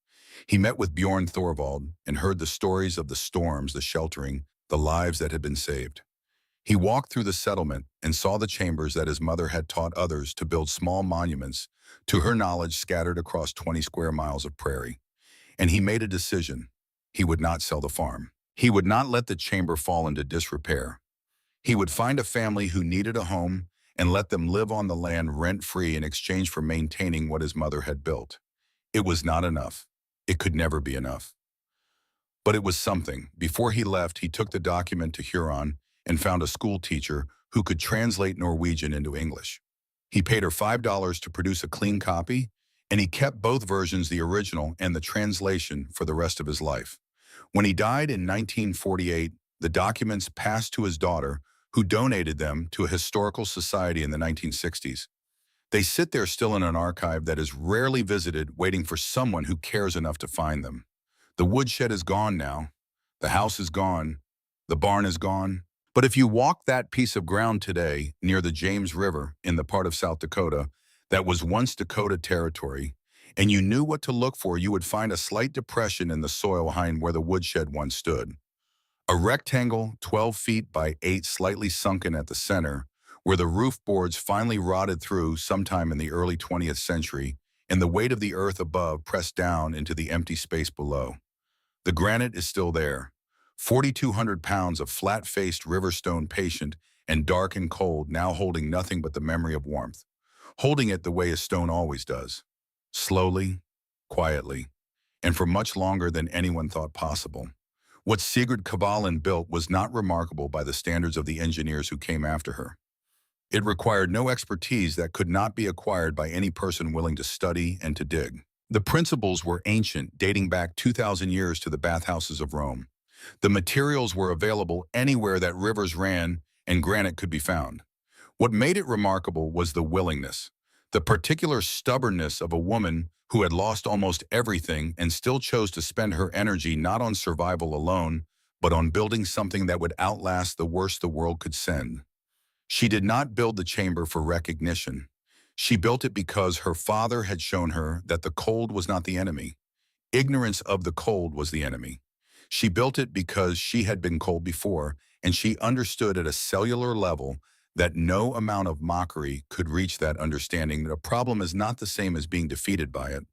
He met with Bjorn Thorvald and heard the stories of the storms, the sheltering, the lives that had been saved. He walked through the settlement and saw the chambers that his mother had taught others to build, small monuments to her knowledge scattered across 20 square miles of prairie. And he made a decision. He would not sell the farm. He would not let the chamber fall into disrepair. He would find a family who needed a home and let them live on the land rent-free in exchange for maintaining what his mother had built. It was not enough. It could never be enough. But it was something. Before he left, he took the document to Huron and found a school teacher who could translate Norwegian into English. He paid her $5 to produce a clean copy, and he kept both versions, the original and the translation, for the rest of his life. When he died in 1948, the documents passed to his daughter, who donated them to a historical society in the 1960s. They sit there still in an archive that is rarely visited, waiting for someone who cares enough to find them. The woodshed is gone now. The house is gone. The barn is gone. But if you walk that piece of ground today near the James River in the part of South Dakota that was once Dakota territory, and you knew what to look for, you would find a slight depression in the soil behind where the woodshed once stood. A rectangle 12 feet by 8, slightly sunken at the center, where the roof boards finally rotted through sometime in the early 20th century, and the weight of the earth above pressed down into the empty space below. The granite is still there, 4,200 pounds of flat-faced riverstone patient and dark and cold, now holding nothing but the memory of warmth, holding it the way a stone always does, slowly, quietly, and for much longer than anyone thought possible. What Sigrid Kavalin built was not remarkable by the standards of the engineers who came after her. It required no expertise that could not be acquired by any person willing to study and to dig. The principles were ancient, dating back 2,000 years to the bathhouses of Rome. The materials were available anywhere that rivers ran and granite could be found. What made it remarkable was the willingness, the particular stubbornness of a woman who had lost almost everything and still chose to spend her energy not on survival alone, but on building something that would outlast the worst the world could send. She did not build the chamber for recognition. She built it because her father had shown her that the cold was not the enemy. Ignorance of the cold was the enemy. She built it because she had been cold before, and she understood at a cellular level that no amount of mockery could reach that understanding that a problem is not the same as being defeated by it.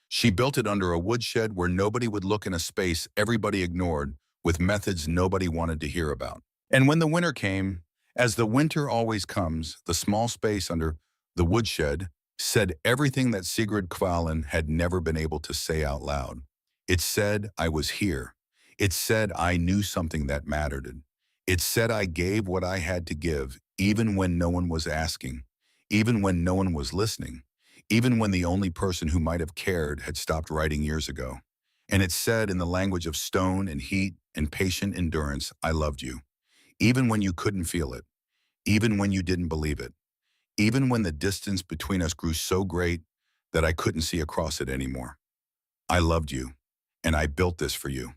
She built it under a woodshed where nobody would look in a space everybody ignored, with methods nobody wanted to hear about. And when the winter came, as the winter always comes, the small space under the woodshed said everything that Sigrid Kvalin had never been able to say out loud. It said, I was here. It said I knew something that mattered. It said I gave what I had to give, even when no one was asking, even when no one was listening, even when the only person who might have cared had stopped writing years ago. And it said in the language of stone and heat and patient endurance, I loved you, even when you couldn't feel it, even when you didn't believe it, even when the distance between us grew so great that I couldn't see across it anymore. I loved you, and I built this for you.